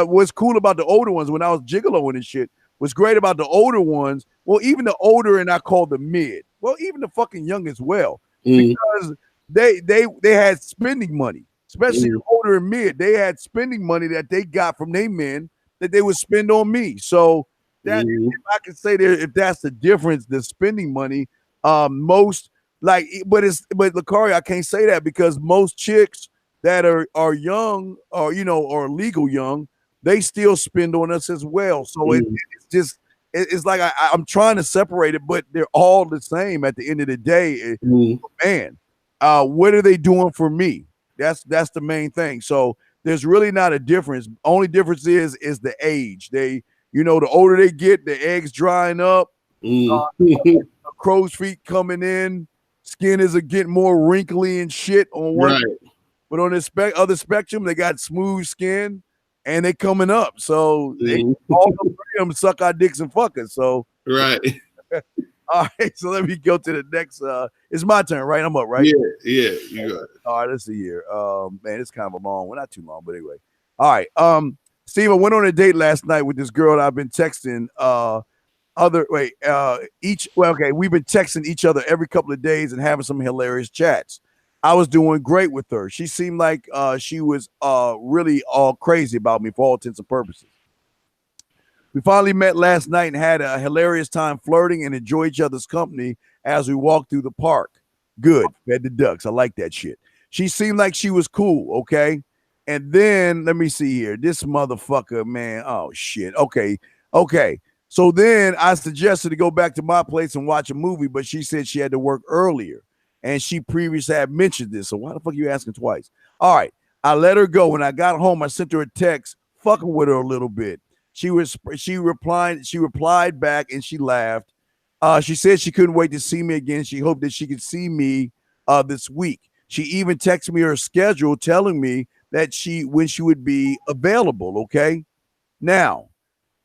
what's cool about the older ones when I was gigoloing and shit, what's great about the older ones, well, even the older and I call the mid, well, even the fucking young as well, because they had spending money, especially the older and mid. They had spending money that they got from their men that they would spend on me. So that if I can say that if that's the difference, the spending money, most. But Lucario, I can't say that because most chicks that are young or or legal young, they still spend on us as well. So it's like I'm trying to separate it, but they're all the same at the end of the day. Man, what are they doing for me? That's the main thing. So there's really not a difference. Only difference is the age. The older they get, the eggs drying up, crow's feet coming in. Skin is getting more wrinkly and shit on one, but on the other spectrum, they got smooth skin and they coming up. So all three of them suck our dicks and fuck us. So all right, so let me go to the next. It's my turn, right? I'm up, right? Yeah, you got it. All right, let's see here. Man, it's kind of a long one, not too long, but anyway. All right. Steve, I went on a date last night with this girl that I've been texting. We've been texting each other every couple of days and having some hilarious chats. I was doing great with her. She seemed like she was really all crazy about me for all intents and purposes. We finally met last night and had a hilarious time flirting and enjoy each other's company as we walked through the park. Good. Fed the ducks. I like that shit. She seemed like she was cool, okay? And then, let me see here. This motherfucker, man. Oh, shit. Okay. So then I suggested to go back to my place and watch a movie, but she said she had to work earlier. And she previously had mentioned this. So why the fuck are you asking twice? All right. I let her go. When I got home, I sent her a text, fucking with her a little bit. She replied back and she laughed. She said she couldn't wait to see me again. She hoped that she could see me this week. She even texted me her schedule telling me that when she would be available. Okay. Now,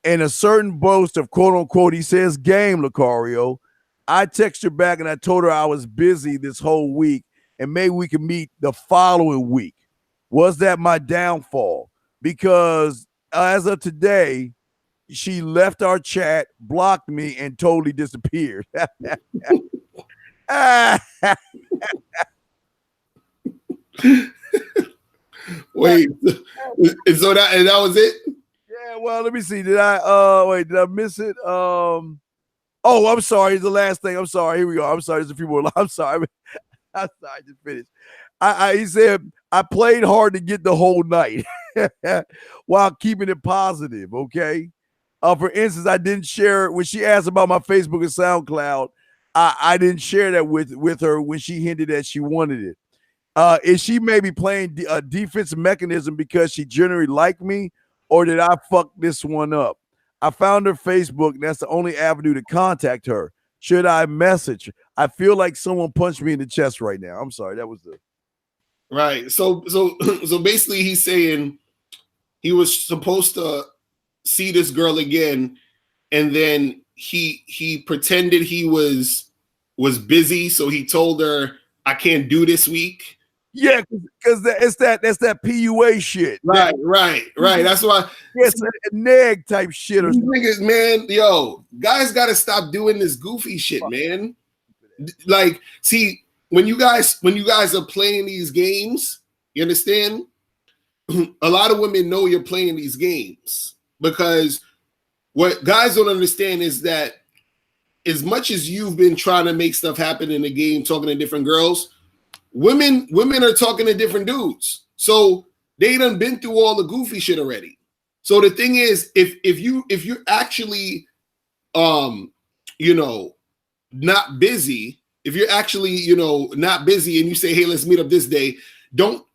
in a certain boast of quote unquote, he says game, Lucario, I texted her back and I told her I was busy this whole week and maybe we could meet the following week. Was that my downfall? Because as of today, she left our chat, blocked me, and totally disappeared. Wait, so that was it? Yeah, well, let me see. Did I miss it? Oh, I'm sorry. It's the last thing. I'm sorry. Here we go. I'm sorry. There's a few more. I'm sorry. I'm sorry. I just finished. He said, I played hard to get the whole night while keeping it positive, okay? For instance, I didn't share it when she asked about my Facebook and SoundCloud. I didn't share that with her when she hinted that she wanted it. Is she maybe playing a defensive mechanism because she generally liked me, or did I fuck this one up? I found her Facebook, and that's the only avenue to contact her. Should I message her? I feel like someone punched me in the chest right now. I'm sorry. That was the right. So basically, he's saying he was supposed to see this girl again, and then he pretended he was busy, so he told her, "I can't do this week." Yeah, because that's that PUA shit. Right. That's why. Yes, a neg type shit. Or these niggas, man, yo, guys got to stop doing this goofy shit, man. Like, see, when you guys are playing these games, you understand? A lot of women know you're playing these games, because what guys don't understand is that as much as you've been trying to make stuff happen in the game, talking to different girls, women are talking to different dudes. So they done been through all the goofy shit already. So the thing is, if you're actually not busy, if you're actually not busy and you say, hey, let's meet up this day, don't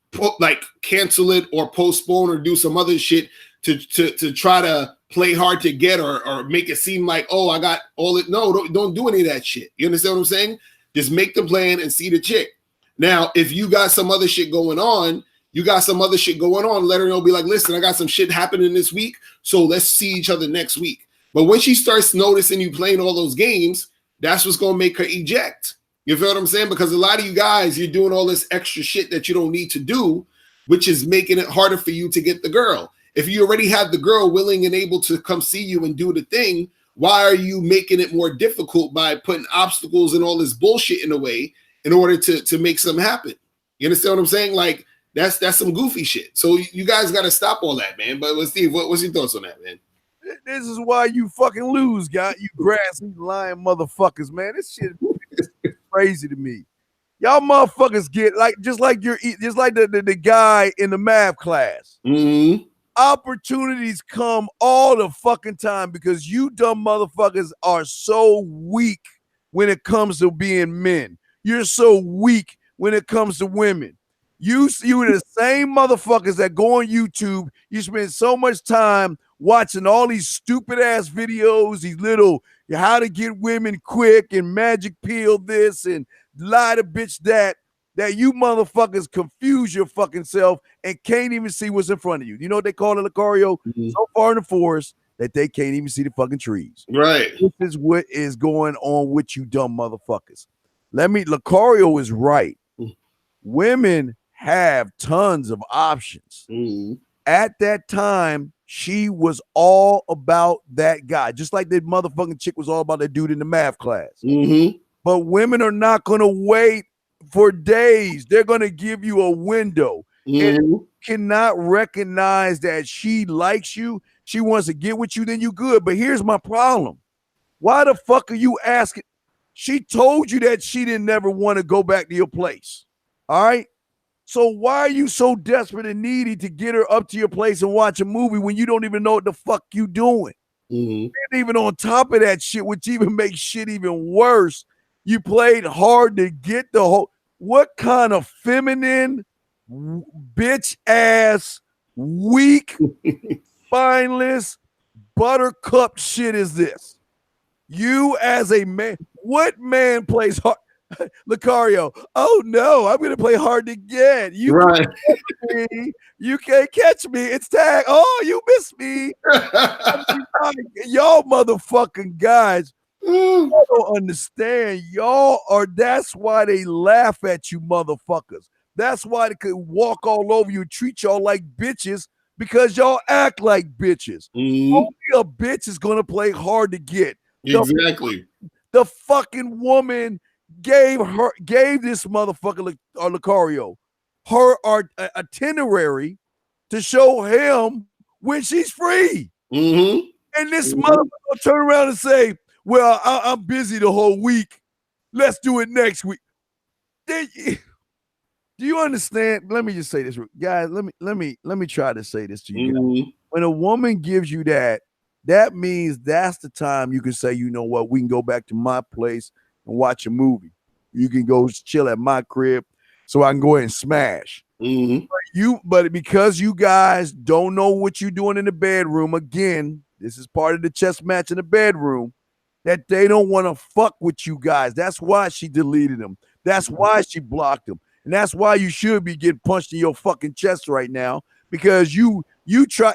cancel it or postpone or do some other shit to try to play hard to get or make it seem like, oh, I got all it. No, don't do any of that shit. You understand what I'm saying? Just make the plan and see the chick. Now, if you got some other shit going on, let her know, be like, listen, I got some shit happening this week, so let's see each other next week. But when she starts noticing you playing all those games, that's what's going to make her eject. You feel what I'm saying? Because a lot of you guys, you're doing all this extra shit that you don't need to do, which is making it harder for you to get the girl. If you already have the girl willing and able to come see you and do the thing, why are you making it more difficult by putting obstacles and all this bullshit in the way in order to make something happen? You understand what I'm saying? Like, that's some goofy shit. So you guys got to stop all that, man. But Steve, what's your thoughts on that, man? This is why you fucking lose, guy. You grassy lying motherfuckers, man. This shit is crazy to me. Y'all motherfuckers get just like the guy in the math class. Mm-hmm. Opportunities come all the fucking time because you dumb motherfuckers are so weak when it comes to being men. You're so weak when it comes to women. You are the same motherfuckers that go on YouTube. You spend so much time watching all these stupid ass videos, these little how to get women quick and magic pill this and lie to bitch that you motherfuckers confuse your fucking self and can't even see what's in front of you. You know what they call it, Lucario? Mm-hmm. So far in the forest that they can't even see the fucking trees. Right. This is what is going on with you dumb motherfuckers. Lucario is right. Mm-hmm. Women have tons of options. Mm-hmm. At that time, she was all about that guy, just like that motherfucking chick was all about that dude in the math class. Mm-hmm. But women are not going to wait for days. They're going to give you a window. Mm-hmm. And you cannot recognize that she likes you, she wants to get with you, then you good. But here's my problem. Why the fuck are you asking? She told you that she didn't never want to go back to your place. All right? So why are you so desperate and needy to get her up to your place and watch a movie when you don't even know what the fuck you doing? Mm-hmm. And even on top of that shit, which even makes shit even worse, you played hard to get the whole. What kind of feminine, bitch ass, weak, spineless, buttercup shit is this? You as a man, what man plays hard? Lucario, oh no, I'm gonna play hard to get. You right. Can't me. You can't catch me. It's tag. Oh, you missed me. Y'all motherfucking guys. I don't understand. Y'all are, that's why they laugh at you motherfuckers. That's why they could walk all over you, treat y'all like bitches because y'all act like bitches. Mm-hmm. Only a bitch is gonna play hard to get. Exactly. The fucking woman gave this motherfucker Lucario her itinerary to show him when she's free. Mm-hmm. And this motherfucker will turn around and say, well, I'm busy the whole week. Let's do it next week. Do you understand? Let me just say this, guys. Let me try to say this to you. Mm-hmm. When a woman gives you that means that's the time you can say, you know what, we can go back to my place and watch a movie. You can go chill at my crib so I can go ahead and smash. Mm-hmm. But because you guys don't know what you're doing in the bedroom, again, this is part of the chess match in the bedroom, that they don't want to fuck with you guys. That's why she deleted them. That's why she blocked them. And that's why you should be getting punched in your fucking chest right now, because you try.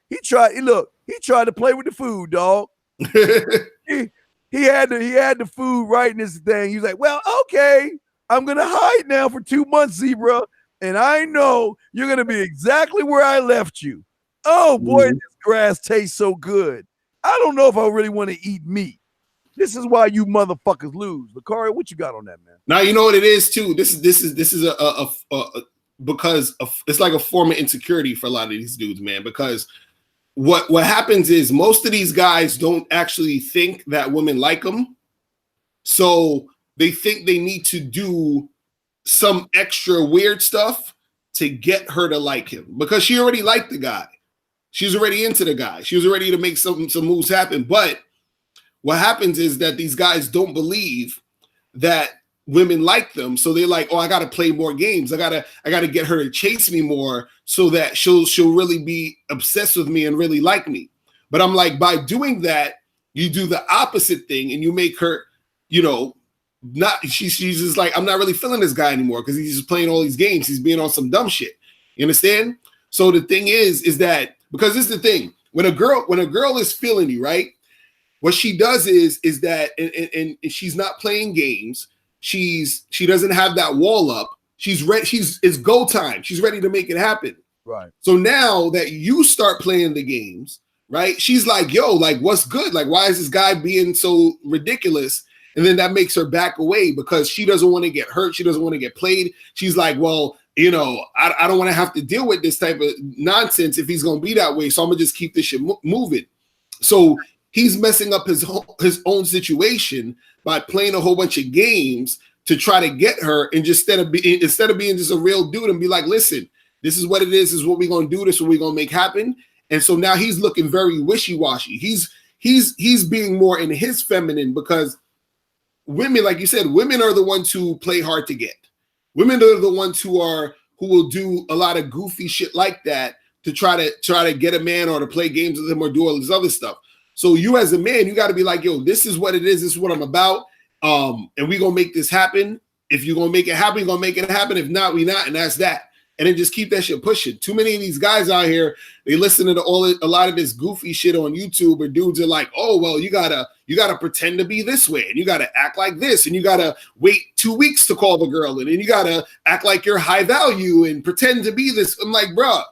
He tried to play with the food, dog. He had the food right in his thing. He was like, well, okay, I'm gonna hide now for 2 months, Zebra, and I know you're gonna be exactly where I left you. Oh boy, this grass tastes so good. I don't know if I really want to eat meat. This is why you motherfuckers lose. Lucario, what you got on that, man? Now you know what it is too. This is because it's like a form of insecurity for a lot of these dudes, man. Because what happens is most of these guys don't actually think that women like them, so they think they need to do some extra weird stuff to get her to like him, because she already liked the guy. She's already into the guy. She was ready to make some moves happen. But what happens is that these guys don't believe that women like them, so they're like, oh, I gotta play more games. I gotta get her to chase me more so that she'll really be obsessed with me and really like me. But I'm like, by doing that, you do the opposite thing and you make her, not she's just like, I'm not really feeling this guy anymore because he's just playing all these games. He's being on some dumb shit. You understand? So the thing is that, because this is the thing, when a girl is feeling you, right? What she does is that, and she's not playing games. She doesn't have that wall up. She's ready. It's go time. She's ready to make it happen. Right. So now that you start playing the games, right? She's like, yo, like, what's good? Like, why is this guy being so ridiculous? And then that makes her back away because she doesn't want to get hurt. She doesn't want to get played. She's like, well, I don't want to have to deal with this type of nonsense if he's going to be that way. So I'm going to just keep this shit moving. So he's messing up his own situation by playing a whole bunch of games to try to get her, and just instead of being just a real dude and be like, listen, this is what it is. This is what we're going to do. This is what we're going to make happen. And so now he's looking very wishy-washy. He's being more in his feminine, because women, like you said, women are the ones who play hard to get. Women are the ones who will do a lot of goofy shit like that to try to get a man or to play games with him or do all this other stuff. So you as a man, you got to be like, yo, this is what it is. This is what I'm about. And we're going to make this happen. If you're going to make it happen, you're going to make it happen. If not, we not. And that's that. And then just keep that shit pushing. Too many of these guys out here, they listen to a lot of this goofy shit on YouTube, or dudes are like, oh, well, you gotta pretend to be this way, and you gotta act like this, and you gotta wait 2 weeks to call the girl in, and you gotta act like you're high value and pretend to be this. I'm like, bruh,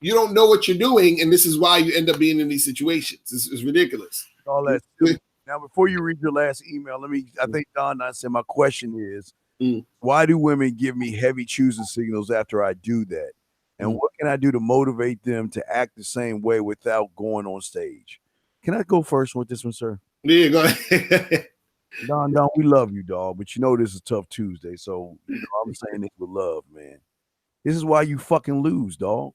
you don't know what you're doing, and this is why you end up being in these situations. It's ridiculous. All that. Now, before you read your last email, I think Don said my question is, why do women give me heavy choosing signals after I do that? And what can I do to motivate them to act the same way without going on stage? Can I go first with this one, sir? Yeah, go ahead. Don, we love you, dog, but this is Tough Tuesday, so I'm saying this with love, man. This is why you fucking lose, dog.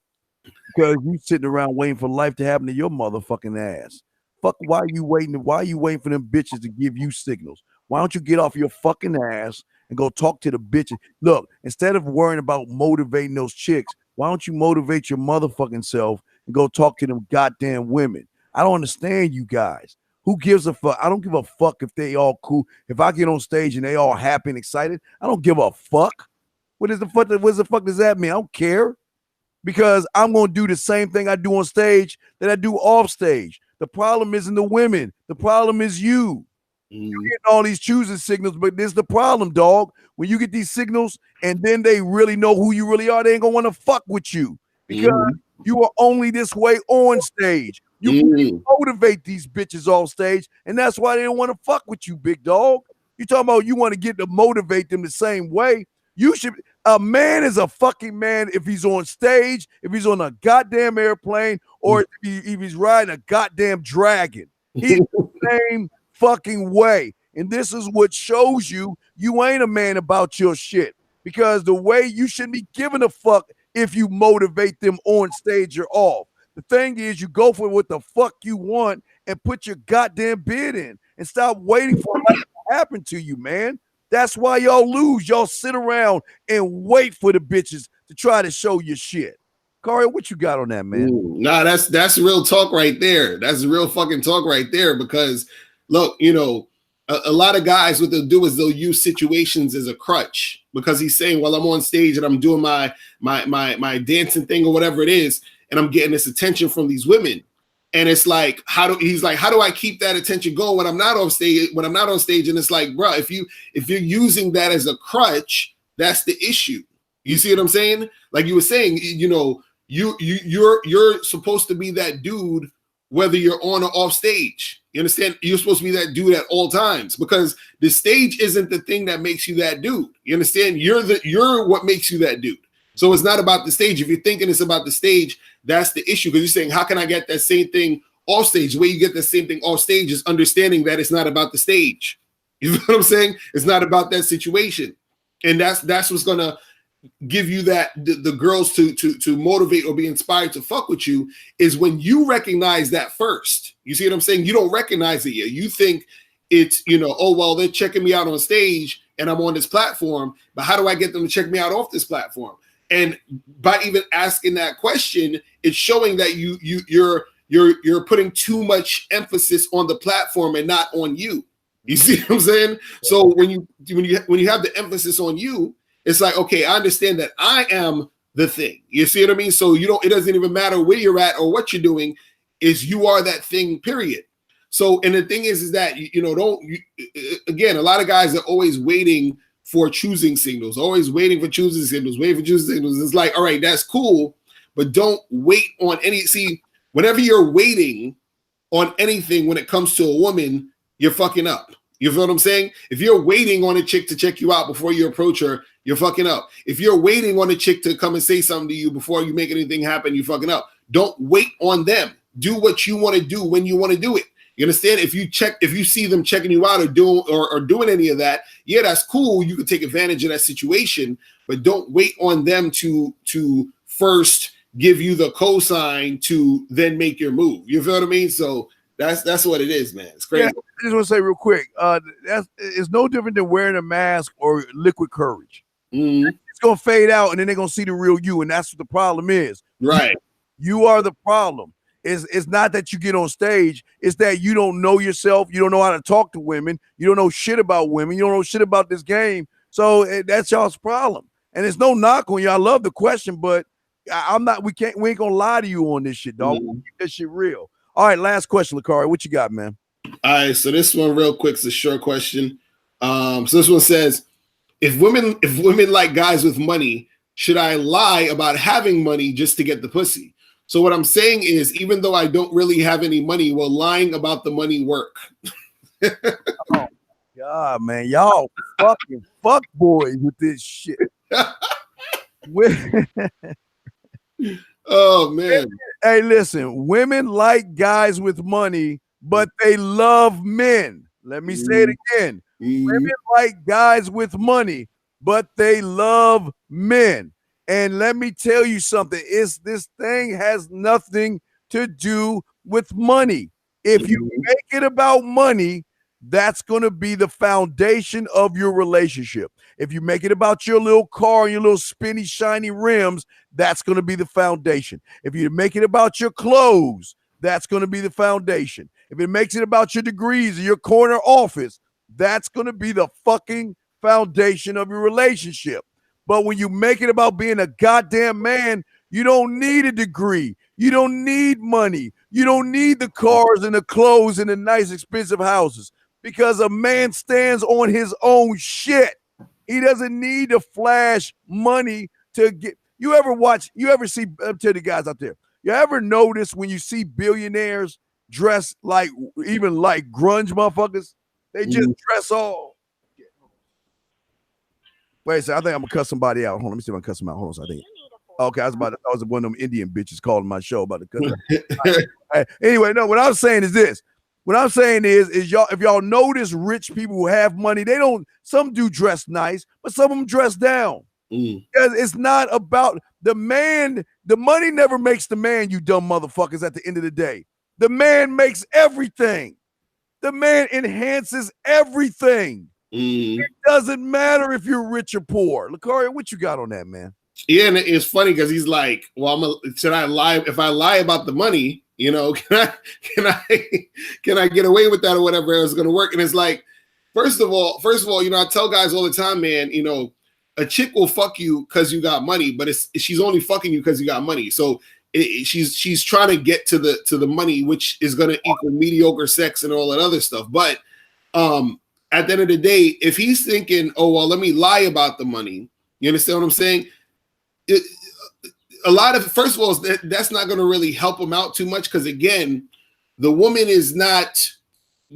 Because you sitting around waiting for life to happen to your motherfucking ass. Fuck, why are you waiting for them bitches to give you signals? Why don't you get off your fucking ass and go talk to the bitches? Look, instead of worrying about motivating those chicks, why don't you motivate your motherfucking self and go talk to them goddamn women? I don't understand you guys. Who gives a fuck? I don't give a fuck if they all cool. If I get on stage and they all happy and excited, I don't give a fuck. What the fuck does that mean? I don't care. Because I'm going to do the same thing I do on stage that I do off stage. The problem isn't the women. The problem is you. You're getting all these choosing signals, but this is the problem, dog. When you get these signals and then they really know who you really are, they ain't gonna want to fuck with you because you are only this way on stage. You motivate these bitches off stage, and that's why they don't want to fuck with you, big dog. You talking about you want to get to motivate them the same way. You should. A man is a fucking man if he's on stage, if he's on a goddamn airplane, or if he's riding a goddamn dragon. He's the same fucking way. And this is what shows you ain't a man about your shit, because the way you shouldn't be giving a fuck if you motivate them on stage or off. The thing is, you go for what the fuck you want and put your goddamn bid in and stop waiting for it to happen to you, man. That's why y'all lose. Y'all sit around and wait for the bitches to try to show your shit. Corey, what you got on that, man? Nah, that's real talk right there. That's real fucking talk right there, because look, you know, a lot of guys, what they'll do is they'll use situations as a crutch, because he's saying, well, I'm on stage and I'm doing my dancing thing or whatever it is, and I'm getting this attention from these women. And it's like, how do I keep that attention going when I'm not on stage? When I'm not on stage, and it's like, bro, if you're using that as a crutch, that's the issue. You see what I'm saying? Like you were saying, you know, you're supposed to be that dude, whether you're on or off stage. You understand? You're supposed to be that dude at all times, because the stage isn't the thing that makes you that dude. You understand? You're what makes you that dude. So it's not about the stage. If you're thinking it's about the stage, that's the issue. Because you're saying, how can I get that same thing off stage? The way you get the same thing off stage is understanding that it's not about the stage. You know what I'm saying? It's not about that situation. And that's what's gonna give you that the girls to motivate or be inspired to fuck with you, is when you recognize that first. You see what I'm saying? You don't recognize it yet. You think it's, you know, oh, well, they're checking me out on stage and I'm on this platform, but how do I get them to check me out off this platform? And by even asking that question, it's showing that you're putting too much emphasis on the platform and not on you. You see what I'm saying? So when you have the emphasis on you, it's like, okay, I understand that I am the thing. You see what I mean? So it doesn't even matter where you're at or what you're doing, is you are that thing, period. So, and the thing is that, again, a lot of guys are always waiting for choosing signals, waiting for choosing signals. It's like, all right, that's cool, but don't wait on whenever you're waiting on anything when it comes to a woman, you're fucking up. You feel what I'm saying? If you're waiting on a chick to check you out before you approach her, you're fucking up. If you're waiting on a chick to come and say something to you before you make anything happen, you're fucking up. Don't wait on them. Do what you want to do when you want to do it. You understand? If you see them checking you out or doing any of that, yeah, that's cool. You can take advantage of that situation, but don't wait on them to first give you the cosign to then make your move. You feel what I mean? So that's what it is, man. It's crazy. Yeah, I just want to say real quick, it's no different than wearing a mask or liquid courage. Mm-hmm. It's gonna fade out, and then they're gonna see the real you, and that's what the problem is. Right. You are the problem. It's not that you get on stage. It's that you don't know yourself. You don't know how to talk to women. You don't know shit about women. You don't know shit about this game. So that's y'all's problem. And it's no knock on you. I love the question, but we ain't gonna lie to you on this shit, dog. Mm-hmm. We'll keep this shit real. All right, last question, Lucario. What you got, man? All right, so this one real quick is a short question. So this one says, if women like guys with money, should I lie about having money just to get the pussy? So what I'm saying is, even though I don't really have any money, will lying about the money work? Oh God, man, y'all fucking fuck boys with this shit. Oh man. Hey, listen, women like guys with money, but they love men. Let me say it again. Mm-hmm. Women like guys with money, but they love men. And let me tell you something. This thing has nothing to do with money. If you make it about money, that's going to be the foundation of your relationship. If you make it about your little car and your little spinny, shiny rims, that's going to be the foundation. If you make it about your clothes, that's going to be the foundation. If it makes it about your degrees or your corner office, that's going to be the fucking foundation of your relationship. But when you make it about being a goddamn man, you don't need a degree. You don't need money. You don't need the cars and the clothes and the nice expensive houses, because a man stands on his own shit. He doesn't need to flash money to get. You ever see, tell the guys out there, you ever notice when you see billionaires dressed like grunge motherfuckers? They just dress all. Wait a second, I think I'm gonna cut somebody out. Hold on, let me see if I can cut some out. Hold on, I think. Okay, I was one of them Indian bitches calling my show about to cut. Right. Anyway, no, what I'm saying is this. What I'm saying is y'all, if y'all notice rich people who have money, some do dress nice, but some of them dress down. Because it's not about the man. The money never makes the man, you dumb motherfuckers, at the end of the day. The man makes everything. The man enhances everything. It doesn't matter if you're rich or poor. Lucario, what you got on that, man? Yeah, and it's funny because he's like, well, should I lie? If I lie about the money, You know, can I get away with that or whatever? It's going to work. And it's like, first of all, you know, I tell guys all the time, man, you know, a chick will fuck you because you got money, but she's only fucking you because you got money. So she's trying to get to the money, which is going to equal mediocre sex and all that other stuff. But at the end of the day, if he's thinking, oh, well, let me lie about the money, you understand what I'm saying? First of all, that's not going to really help him out too much because, again, the woman is not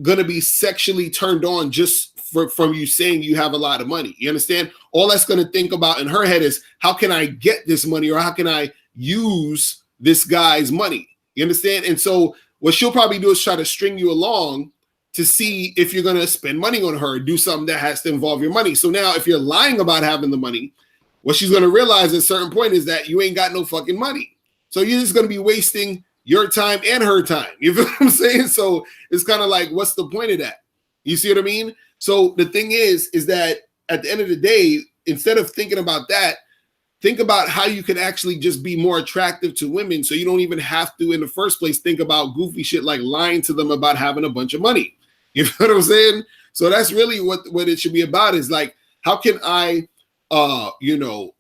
going to be sexually turned on just from you saying you have a lot of money. You understand? All that's going to think about in her head is, how can I get this money, or how can I use this guy's money? You understand? And so what she'll probably do is try to string you along to see if you're going to spend money on her, do something that has to involve your money. So now if you're lying about having the money, what she's going to realize at a certain point is that you ain't got no fucking money. So you're just going to be wasting your time and her time. You feel what I'm saying? So it's kind of like, what's the point of that? You see what I mean? So the thing is that at the end of the day, instead of thinking about that, think about how you can actually just be more attractive to women, so you don't even have to, in the first place, think about goofy shit like lying to them about having a bunch of money. You know what I'm saying? So that's really what it should be about, is like, how can I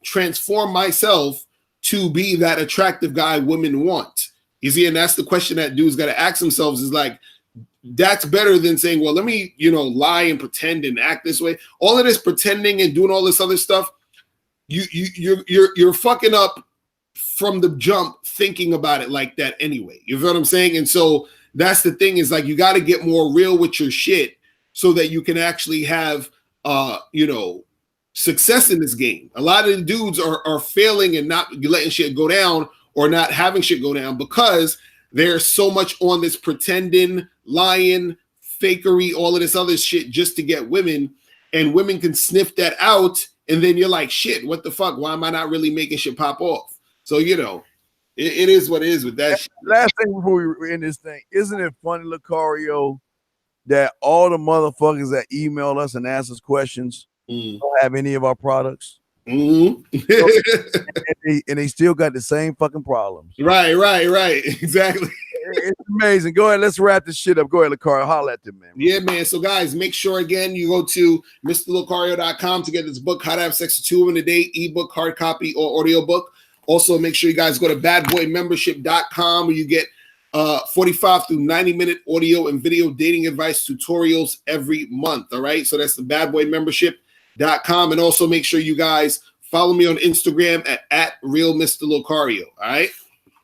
transform myself to be that attractive guy women want? You see, and that's the question that dudes got to ask themselves, is like, that's better than saying, well, let me, lie and pretend and act this way. All of this pretending and doing all this other stuff, you're fucking up from the jump thinking about it like that anyway. You feel what I'm saying? And so that's the thing, is like, you got to get more real with your shit so that you can actually have, success in this game. A lot of the dudes are failing and not letting shit go down, or not having shit go down, because there's so much on this pretending, lying, fakery, all of this other shit just to get women, and women can sniff that out, and then you're like, shit, what the fuck? Why am I not really making shit pop off? So, it is what it is with that shit. Last thing before we end this thing, isn't it funny, Lucario, that all the motherfuckers that email us and ask us questions don't have any of our products? Mm-hmm. and they still got the same fucking problems. Right. Exactly. It's amazing. Go ahead, let's wrap this shit up. Go ahead, Lucario, holla at them, man. Yeah, man. So guys, make sure again you go to MrLucario.com to get this book, How to Have Sex with 2 Women a Day, ebook, hard copy, or audiobook. Also, make sure you guys go to badboymembership.com, where you get 45 through 90-minute audio and video dating advice tutorials every month. All right. So that's the badboymembership.com. And also make sure you guys follow me on Instagram at Real Mr. Lucario. All right.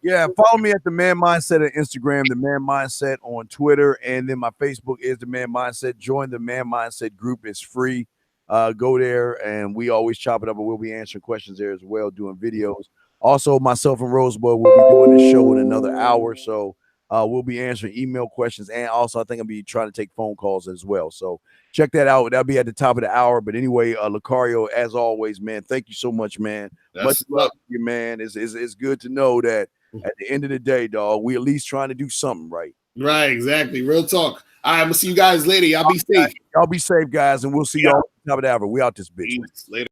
Yeah, follow me at The Man Mindset on Instagram, The Man Mindset on Twitter, and then my Facebook is The Man Mindset. Join the Man Mindset group. It's free. Go there, and we always chop it up, and we'll be answering questions there as well, doing videos. Also, myself and Rosebud will be doing this show in another hour, so we'll be answering email questions, and also I think I'll be trying to take phone calls as well. So check that out. That'll be at the top of the hour. But anyway, Lucario, as always, man, thank you so much, man. Much love to you, man. It's good to know that at the end of the day, dog, we at least trying to do something right. Right, exactly. Real talk. All right, I'm gonna see you guys later. Y'all be safe. Y'all be safe, guys, and we'll see y'all at the top of the hour. We out this bitch. Later.